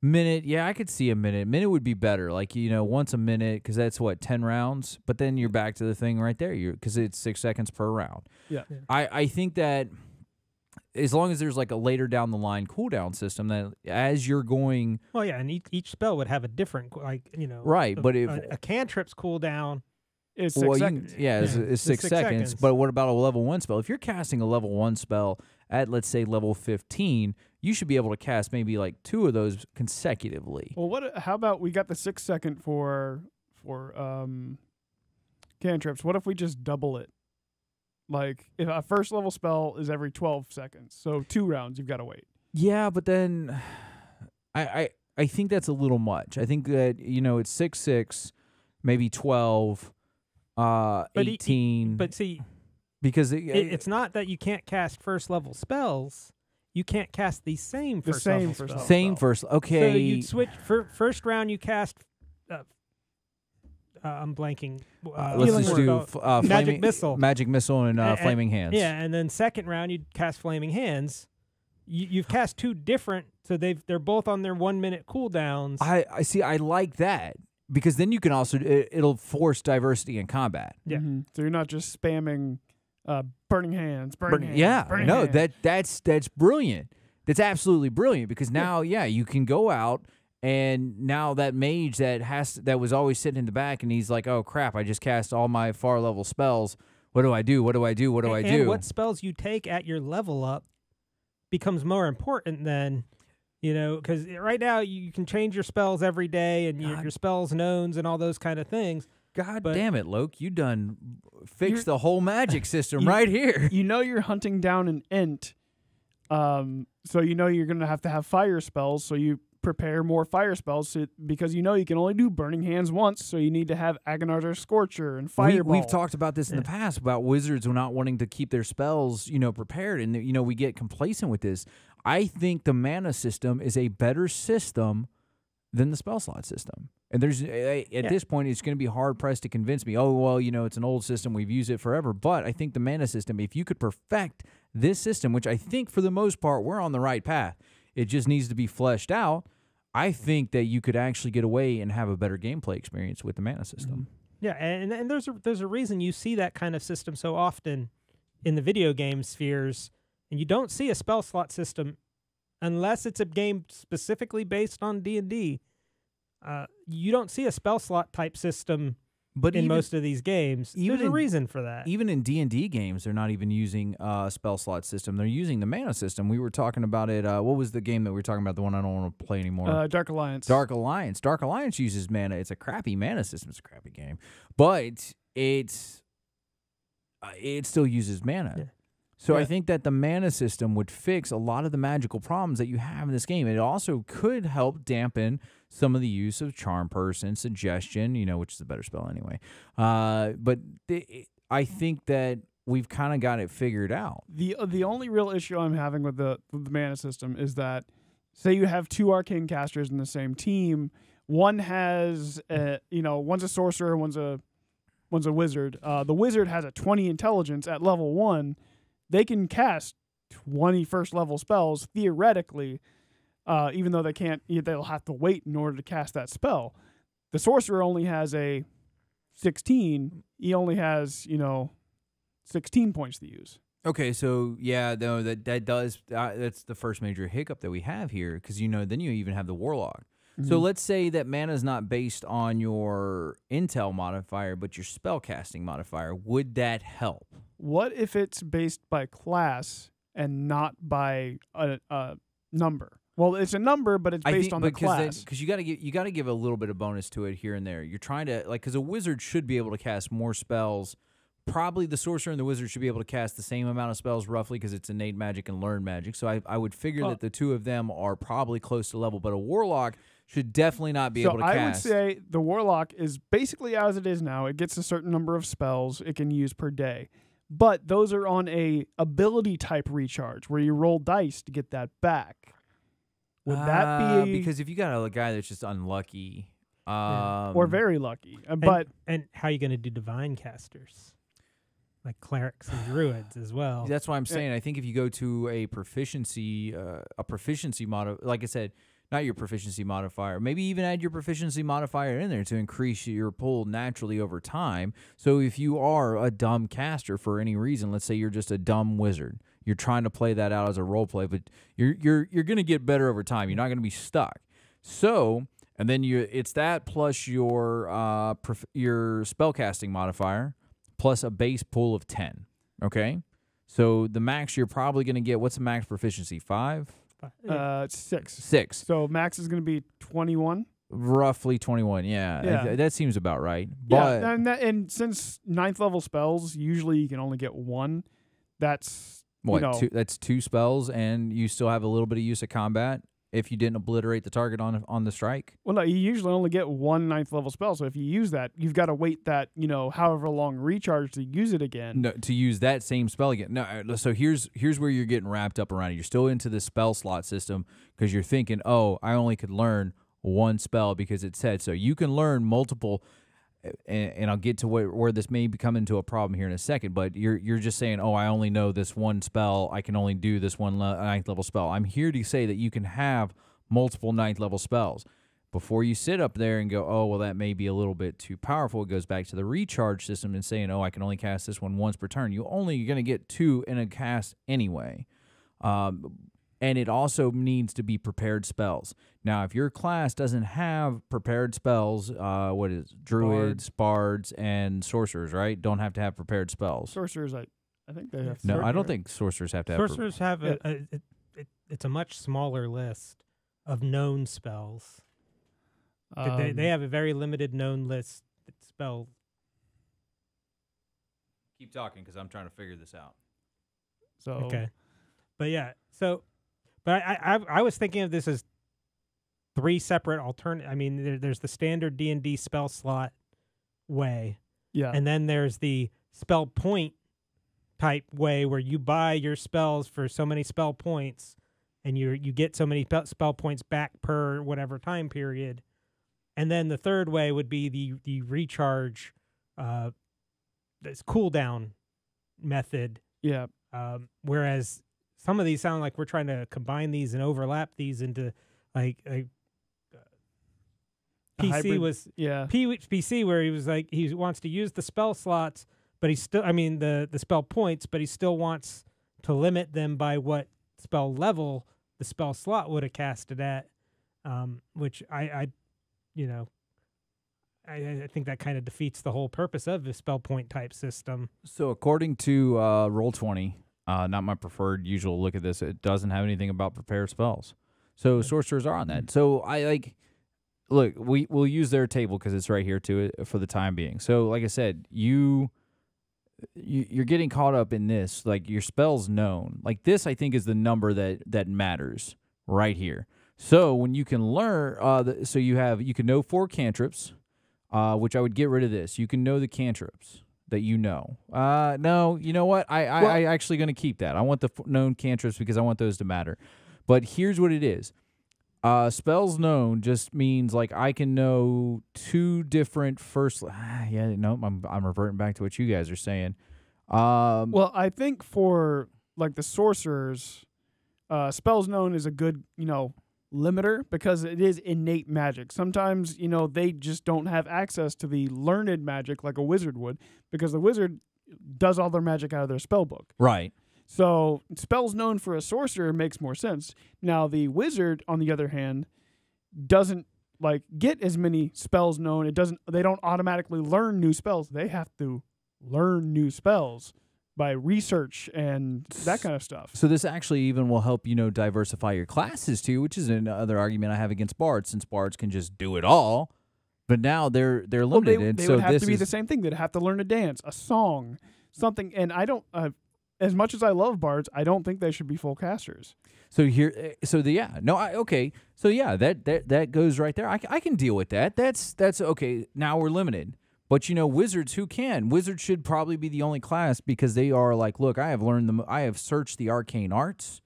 Yeah, I could see a minute. Minute would be better. Like, once a minute, because that's what, 10 rounds? But then you're back to the thing right there, because it's 6 seconds per round.
Yeah.
I think that as long as there's like a later down the line cooldown system, that as you're going.
Well, yeah, and each spell would have a different,
Right, but if.
A cantrip's cooldown.
It's 6 seconds.
It's 6 seconds. But what about a level 1 spell? If you're casting a level 1 spell at, let's say, level 15, you should be able to cast maybe like 2 of those consecutively.
Well, how about we got the 6 second for cantrips? What if we just double it? Like if a first level spell is every 12 seconds, so 2 rounds you've got to wait.
Yeah, but then I think that's a little much. I think that it's 6, maybe 12, 18.
But see,
because
it's not that you can't cast first level spells. You can't cast the same first level spells.
Same first. Okay.
So you switch first round. You cast. I'm blanking.
Let's just do
magic missile.
Magic missile and flaming hands.
Yeah, and then second round you cast flaming hands. You've cast 2 different, so they're both on their 1 minute cooldowns.
I see. I like that. Because then you can also it'll force diversity in combat.
Yeah.
So you're not just spamming burning hands.
Yeah.
Burning
No,
hands.
that's brilliant. That's absolutely brilliant because now you can go out and now that mage that was always sitting in the back and he's like, "Oh crap, I just cast all my far level spells. What do I do? What do I do? What do I do?"
And what spells you take at your level up becomes more important than because right now you can change your spells every day and your spells knowns and all those kind of things.
God damn it, Loke. You done fixed the whole magic system right here.
You're hunting down an ent, so you're going to have fire spells, so you prepare more fire spells because you can only do burning hands once, so you need to have Agonar's Scorcher and Fireball.
We've talked about this in the past about wizards not wanting to keep their spells, prepared, and we get complacent with this. I think the mana system is a better system than the spell slot system. And there's at this point, it's going to be hard pressed to convince me, oh, well, it's an old system. We've used it forever. But I think the mana system, if you could perfect this system, which I think for the most part, we're on the right path. It just needs to be fleshed out. I think that you could actually get away and have a better gameplay experience with the mana system.
Yeah, and there's a reason you see that kind of system so often in the video game spheres, and you don't see a spell slot system unless it's a game specifically based on D&D. You don't see a spell slot type system in most of these games. There's a reason for that.
Even in D&D games, they're not even using a spell slot system. They're using the mana system. We were talking about it. What was the game that we were talking about, the one I don't want to play anymore?
Dark Alliance.
Dark Alliance uses mana. It's a crappy mana system. It's a crappy game. But it still uses mana. Yeah. So I think that the mana system would fix a lot of the magical problems that you have in this game. It also could help dampen some of the use of Charm Person, Suggestion, which is a better spell anyway. But I think that we've kind of got it figured out.
The only real issue I'm having with the mana system is that, say you have 2 arcane casters in the same team, one has one's a sorcerer, one's a wizard. The wizard has a 20 intelligence at level 1. They can cast 20 first level spells theoretically, even though they can't. They'll have to wait in order to cast that spell. The sorcerer only has a 16. He only has 16 points to use.
Okay, so yeah, no, that does that's the first major hiccup that we have here, because then you even have the warlock. So let's say that mana is not based on your intel modifier, but your spellcasting modifier. Would that help?
What if it's based by class and not by a number? Well, it's a number, but it's based on the class.
Because you got to give a little bit of bonus to it here and there. You're trying to because a wizard should be able to cast more spells. Probably the sorcerer and the wizard should be able to cast the same amount of spells roughly, because it's innate magic and learned magic. So I would figure that the two of them are probably close to level, but a warlock should definitely not be able to cast.
I would say the warlock is basically as it is now. It gets a certain number of spells it can use per day. But those are on a ability type recharge where you roll dice to get that back. Would that be
because if you got a guy that's just unlucky,
or very lucky,
and how are you going to do divine casters, like clerics and druids as well?
That's why I'm saying I think if you go to a proficiency mod, like I said, not your proficiency modifier, maybe even add your proficiency modifier in there to increase your pull naturally over time. So if you are a dumb caster for any reason, let's say you're just a dumb wizard, you're trying to play that out as a role play, but you're going to get better over time. You're not going to be stuck. So, and then it's that plus your spellcasting modifier plus a base pull of 10. Okay, so the max you're probably going to get. What's the max proficiency? 5.
6.
6.
So max is going to be 21.
Roughly 21. Yeah. That seems about right.
Yeah,
But
and since 9th level spells, usually you can only get 1. That's
what? That's 2 spells, and you still have a little bit of use of combat if you didn't obliterate the target on the strike.
Well, no, you usually only get 1 9th level spell. So if you use that, you've got to wait that however long recharge to use it again.
No, to use that same spell again. No, so here's where you're getting wrapped up around it. You're still into the spell slot system because you're thinking, oh, I only could learn 1 spell because it said so. You can learn multiple. And I'll get to where this may become into a problem here in a second, but you're just saying, oh, I only know this 1 spell. I can only do this 1 9th level spell. I'm here to say that you can have multiple 9th level spells. Before you sit up there and go, oh, well, that may be a little bit too powerful, it goes back to the recharge system and saying, oh, I can only cast this one once per turn. You're only going to get 2 in a cast anyway. And it also needs to be prepared spells. Now, if your class doesn't have prepared spells, druids, bards, and sorcerers, right? Don't have to have prepared spells.
Sorcerers, I think they have.
No, I don't think sorcerers have to have.
Sorcerers have it's a much smaller list of known spells. They have a very limited known list spell.
Keep talking because I'm trying to figure this out.
So
okay, but yeah, so. But I was thinking of this as 3 separate alternate. I mean, there's the standard D&D spell slot way, and then there's the spell point type way where you buy your spells for so many spell points, and you get so many spell points back per whatever time period. And then the third way would be the recharge, this cooldown method.
Yeah.
Whereas some of these sound like we're trying to combine these and overlap these into like PC was PC where he was like he wants to use the spell slots, but he still the spell points, but he still wants to limit them by what spell level the spell slot would have casted at, which I think that kind of defeats the whole purpose of the spell point type system.
So according to Roll20. Not my preferred usual look at this. It doesn't have anything about prepared spells. So sorcerers are on that. So look, we'll use their table because it's right here to it for the time being. So like I said, you're getting caught up in this, like your spells known. Like this, I think is the number that matters right here. So when you can learn, you can know 4 cantrips, which I would get rid of this. You can know the cantrips that you know. No, you know what? I actually going to keep that. I want the known cantrips because I want those to matter. But here's what it is. Spells known just means like I can know 2 different first. I'm reverting back to what you guys are saying.
Well, I think for like the sorcerers, spells known is a good limiter because it is innate magic. Sometimes they just don't have access to the learned magic like a wizard would because the wizard does all their magic out of their spell book.
Right.
So spells known for a sorcerer makes more sense. Now the wizard, on the other hand, doesn't like get as many spells known. They don't automatically learn new spells. They have to learn new spells by research and that kind of stuff.
So this actually even will help, diversify your classes too, which is another argument I have against bards, since bards can just do it all. But now they're limited.
They would have to be the same thing. They'd have to learn a dance, a song, something. And I don't, as much as I love bards, I don't think they should be full casters.
So here, okay. So yeah, that goes right there. I can deal with that. That's okay. Now we're limited. But wizards, who can? Wizards should probably be the only class, because they are like, look, I have searched the arcane arts.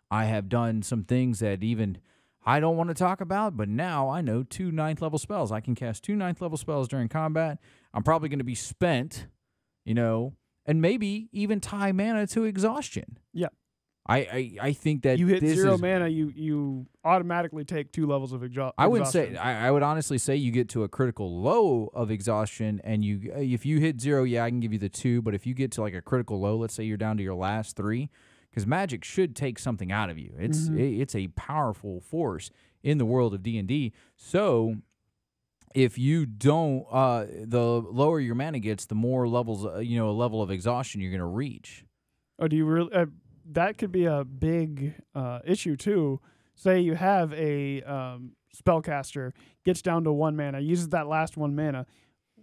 I have done some things that even I don't want to talk about, but now I know 2 9th level spells. I can cast 2 9th level spells during combat. I'm probably going to be spent, and maybe even tie mana to exhaustion.
Yeah.
I think that
you hit 0 mana, you automatically take 2 levels of exhaustion.
I would say I would honestly say you get to a critical low of exhaustion, and if you hit 0, yeah, I can give you the 2. But if you get to like a critical low, let's say you're down to your last 3, because Magic should take something out of you. It's a powerful force in the world of D&D. So if you don't, the lower your mana gets, the more levels, a level of exhaustion you're going to reach.
Oh, do you really? That could be a big issue too. Say you have a spellcaster, gets down to 1 mana, uses that last 1 mana.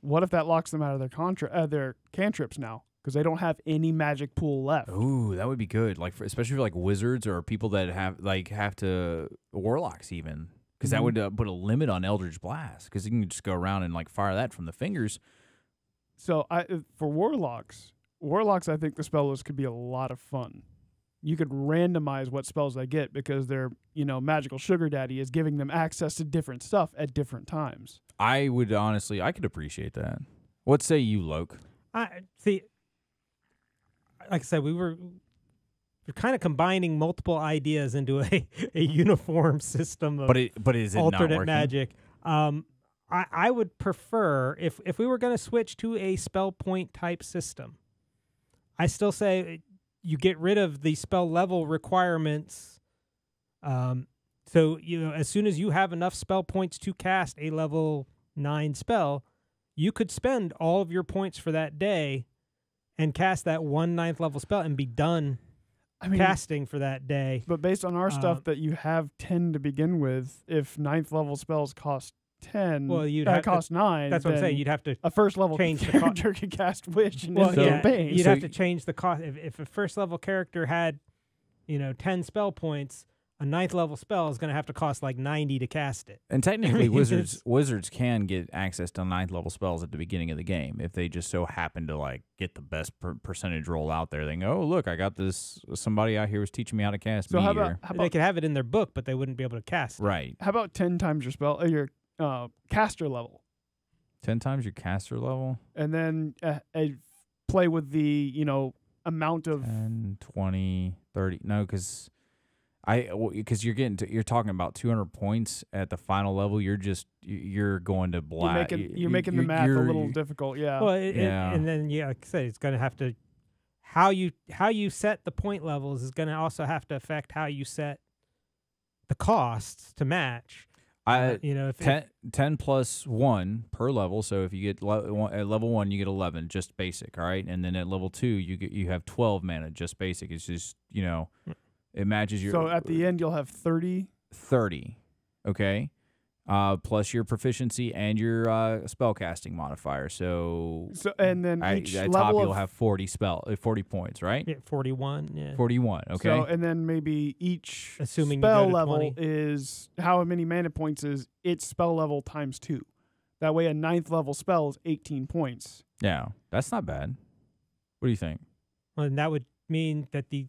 What if that locks them out of their cantrips now, because they don't have any magic pool left?
Ooh, that would be good. Like especially for like wizards or people that have to warlocks even, because that would put a limit on Eldritch Blast, because you can just go around and like fire that from the fingers.
So for warlocks, I think the spell list could be a lot of fun. You could randomize what spells they get, because their magical sugar daddy is giving them access to different stuff at different times.
I could appreciate that. What say you, Loke?
I see. Like I said, we're kind of combining multiple ideas into a uniform system of
but is it
alternate
not working?
magic. I would prefer if we were going to switch to a spell point type system. I still say you get rid of the spell level requirements. So, as soon as you have enough spell points to cast a level 9 spell, you could spend all of your points for that day and cast that 1 9th level spell and be done casting for that day.
But based on our stuff that you have 10 to begin with, if 9th level spells cost 10,
well, you'd
cost 9.
That's what I'm saying. You'd have to
a first level
change the
character could cast Wish and pain.
You'd have to change the cost. If a first level character had, 10 spell points, a 9th level spell is going to have to cost like 90 to cast it.
And technically, wizards can get access to 9th level spells at the beginning of the game if they just so happen to like get the best percentage roll out there. They go, oh look, I got this. Somebody out here was teaching me how to cast.
So
Meteor.
how about
they could have it in their book, but they wouldn't be able to cast it.
Right.
How about 10 times your spell, your caster level?
10 times your caster level,
and then play with the amount of
10, 20, 30. No, because you're talking about 200 points at the final level. You're going to black.
You're making the math a little difficult. Yeah.
Well,
yeah.
And then like I said, it's going to have to how you set the point levels is going to also have to affect how you set the costs to match.
If 10 plus 1 per level. So if you get at level 1, you get 11, just basic, all right? And then at level 2, you have 12 mana, just basic. It's just, it matches your...
So at the end, you'll have 30?
30, okay? Plus your proficiency and your spellcasting modifier. So
and then each
at
level
top you'll have 40 points, right?
Yeah, 41. Yeah,
41. Okay.
So and then maybe each
assuming
spell
you go to
level
20.
is how many mana points is its spell level times 2. That way, a 9th level spell is 18 points.
Yeah, that's not bad. What do you think?
Well, and that would mean that the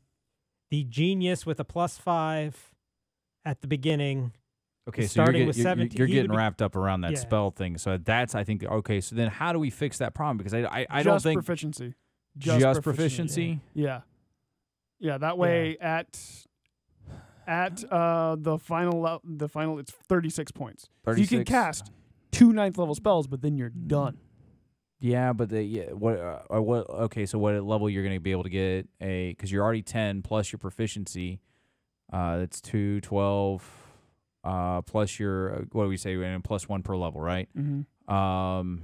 genius with a +5 at the beginning.
Okay, so
starting with 17,
you're getting wrapped up around that spell thing. So that's, I think, okay. So then how do we fix that problem? Because I don't think
proficiency.
Just proficiency.
Yeah. That way at the final it's 36 points.
36.
So you can cast 2 9th level spells, but then you're done.
Yeah, but what? Okay, so what level you're going to be able to get because you're already 10 plus your proficiency. That's 2, 12, plus your what do we say? And plus 1 per level, right?
Mm-hmm.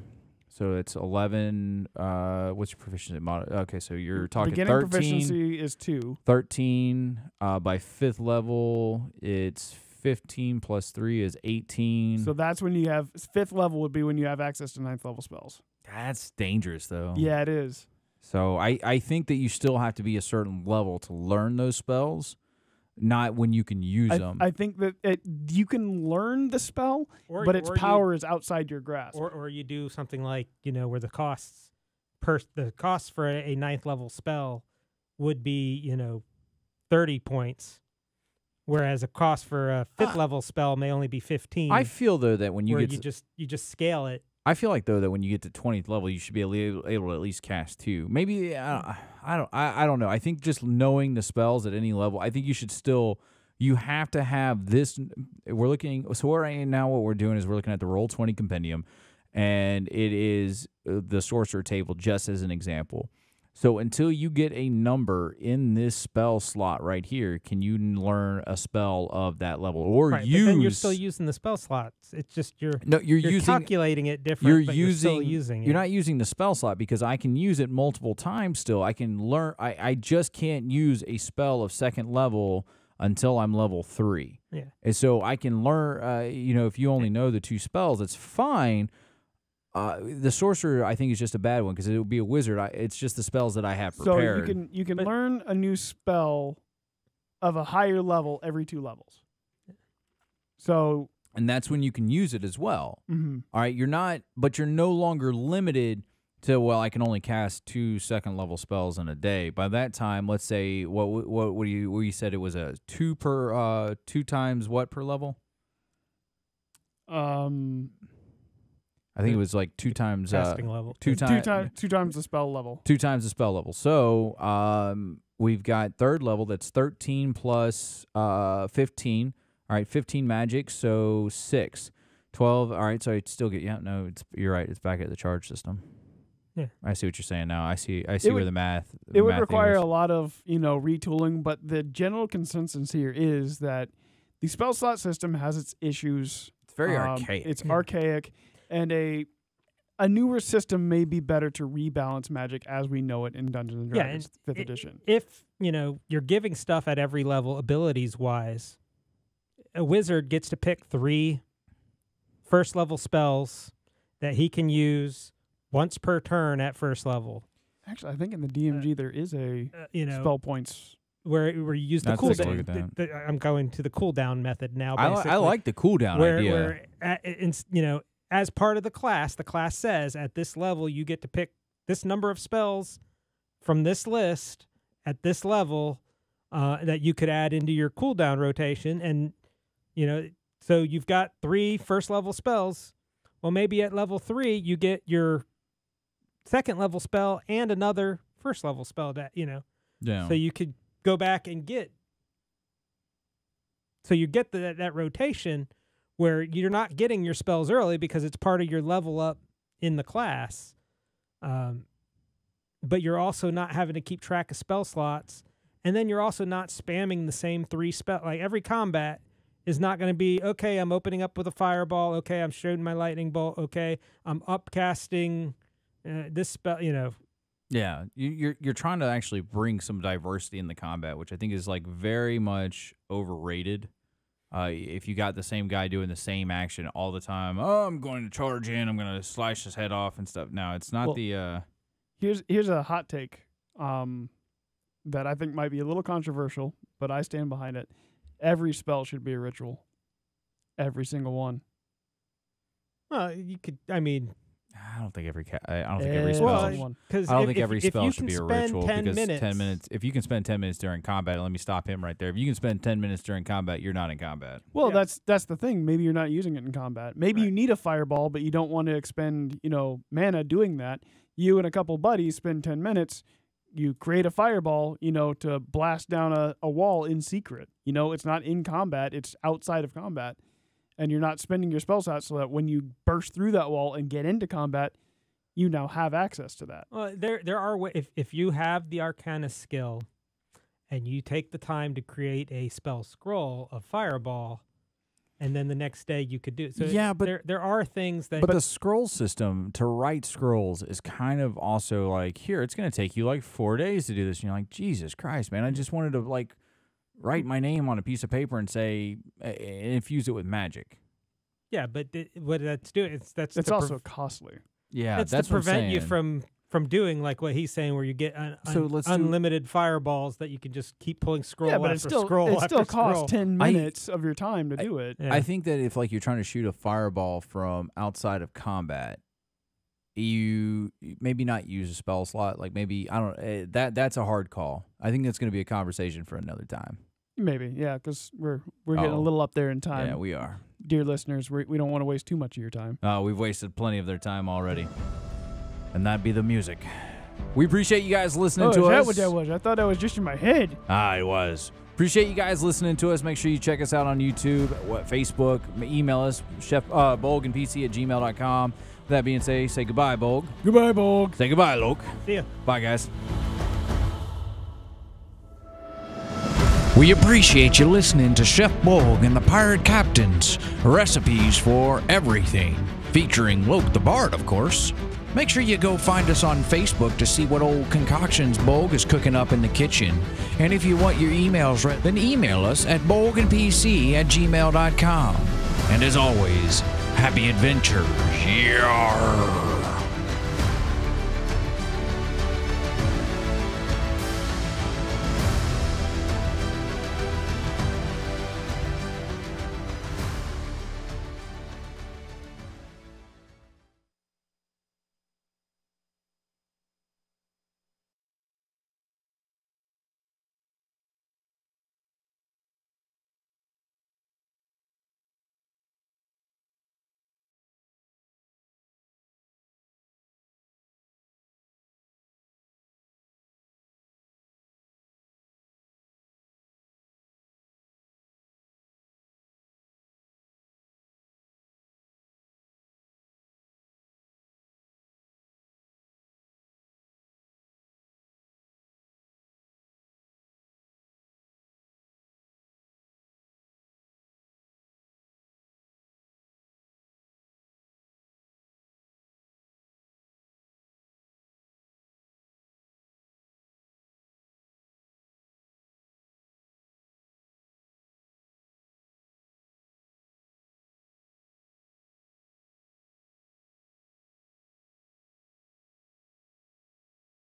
So it's 11. What's your proficiency? Okay, so you're talking
Beginning
13.
proficiency is 2.
13. By 5th level, it's 15 plus 3 is 18.
So that's when you have 5th level would be when you have access to 9th level spells.
That's dangerous, though.
Yeah, it is.
So I think that you still have to be a certain level to learn those spells, not when you can use them.
I think that you can learn the spell, but its power is outside your grasp.
Or you do something like, where the costs for a 9th level spell would be, 30 points, whereas a cost for a 5th level spell may only be 15.
I feel though that when you
where
get
you just scale it.
I feel like though that when you get to 20th level, you should be able to at least cast 2. Maybe I don't know. I think just knowing the spells at any level, I think you should still. You have to have this. We're looking. So right now, what we're doing is we're looking at the Roll20 compendium, and it is the sorcerer table just as an example. So until you get a number in this spell slot right here, can you learn a spell of that level or
right,
use?
But then you're still using the spell slots. It's just you're
using,
calculating it different. You're still using it.
You're not using the spell slot because I can use it multiple times. Still, I can learn. I just can't use a spell of 2nd level until I'm level 3.
Yeah,
and so I can learn. If you only know the 2 spells, it's fine. The sorcerer, I think, is just a bad one because it would be a wizard. It's just the spells that I have prepared.
So you can learn a new spell of a higher level every 2 levels. So,
and that's when you can use it as well.
Mm-hmm.
All right, but you're no longer limited to I can only cast 2 2nd level spells in a day. By that time, let's say what you said it was a 2 times what per level? I think it was like 2 times
casting level.
2 times the spell level.
2 times the spell level. So we've got 3rd level. That's 13 plus 15. All right, 15 magic. So 6, 12. All right, so I still get you're right. It's back at the charge system.
Yeah,
I see what you're saying now. I see where the math.
It would require a lot of retooling, but the general consensus here is that the spell slot system has its issues.
It's very archaic.
It's archaic. And a newer system may be better to rebalance Magic as we know it in Dungeons and Dragons 5th edition.
If you're giving stuff at every level, abilities wise, a wizard gets to pick 3 1st level spells that he can use once per turn at 1st level.
Actually, I think in the DMG there is a spell points
where you use the cooldown. I'm going to the cooldown method now.
I like the cooldown idea.
Where as part of the class says at this level you get to pick this number of spells from this list at this level that you could add into your cooldown rotation, and so you've got 3 1st level spells. Well, maybe at level 3 you get your 2nd level spell and another 1st level spell that
Yeah.
So you could go back and get. So you get that rotation where you're not getting your spells early because it's part of your level up in the class. But you're also not having to keep track of spell slots. And then you're also not spamming the same 3 spells. Like every combat is not going to be, okay, I'm opening up with a fireball. Okay, I'm shooting my lightning bolt. Okay, I'm upcasting this spell,
Yeah, you're trying to actually bring some diversity in the combat, which I think is very much overrated. If you got the same guy doing the same action all the time, I'm going to charge in, I'm going to slash his head off and stuff. No, it's not
Here's a hot take that I think might be a little controversial, but I stand behind it. Every spell should be a ritual. Every single one.
Well, you could. I mean,
I don't think every spell.
Well,
I don't think every spell should be a ritual because
10
minutes. If you can spend 10 minutes during combat, let me stop him right there. If you can spend 10 minutes during combat, you're not in combat.
Well, that's the thing. Maybe you're not using it in combat. Maybe you need a fireball, but you don't want to expend mana doing that. You and a couple buddies spend 10 minutes. You create a fireball, to blast down a wall in secret. It's not in combat. It's outside of combat. And you're not spending your spell slots so that when you burst through that wall and get into combat, you now have access to that.
Well, there are if you have the Arcana skill, and you take the time to create a spell scroll of Fireball, and then the next day you could do it. So
yeah, but
there are things that.
But the scroll system to write scrolls is kind of also like, here, it's going to take you like 4 days to do this. And you're like, Jesus Christ, man, I just wanted to like write my name on a piece of paper and say, infuse it with magic.
Yeah, but what that's doing,
it's also costly.
Yeah,
it's
that's
to prevent you
what I'm saying.
from doing like what he's saying, where you get unlimited fireballs that you can just keep pulling scroll
Yeah, but
after
it
scroll after
still costs
scroll.
10 minutes of your time to do it.
Yeah.
I think that if like you're trying to shoot a fireball from outside of combat, you maybe not use a spell slot. Like maybe I don't. That's a hard call. I think that's going to be a conversation for another time.
Maybe, yeah, because we're getting a little up there in time.
Yeah, we are.
Dear listeners, we don't want to waste too much of your time.
We've wasted plenty of their time already. And that'd be the music. We appreciate you guys listening to us.
Is that what that was? I thought that was just in my head.
It was. Appreciate you guys listening to us. Make sure you check us out on YouTube, Facebook, email us, Chef Bolgg and PC at gmail.com. With that being said, say goodbye, Bolgg.
Goodbye, Bolgg.
Say goodbye, Luke.
See ya.
Bye, guys.
We appreciate you listening to Chef Bolgg and the Pirate Captain's Recipes for Everything, featuring Luke the Bard, of course. Make sure you go find us on Facebook to see what old concoctions Bolgg is cooking up in the kitchen. And if you want your emails read, then email us at bolgandpc@gmail.com. And as always, happy adventures. Yarr.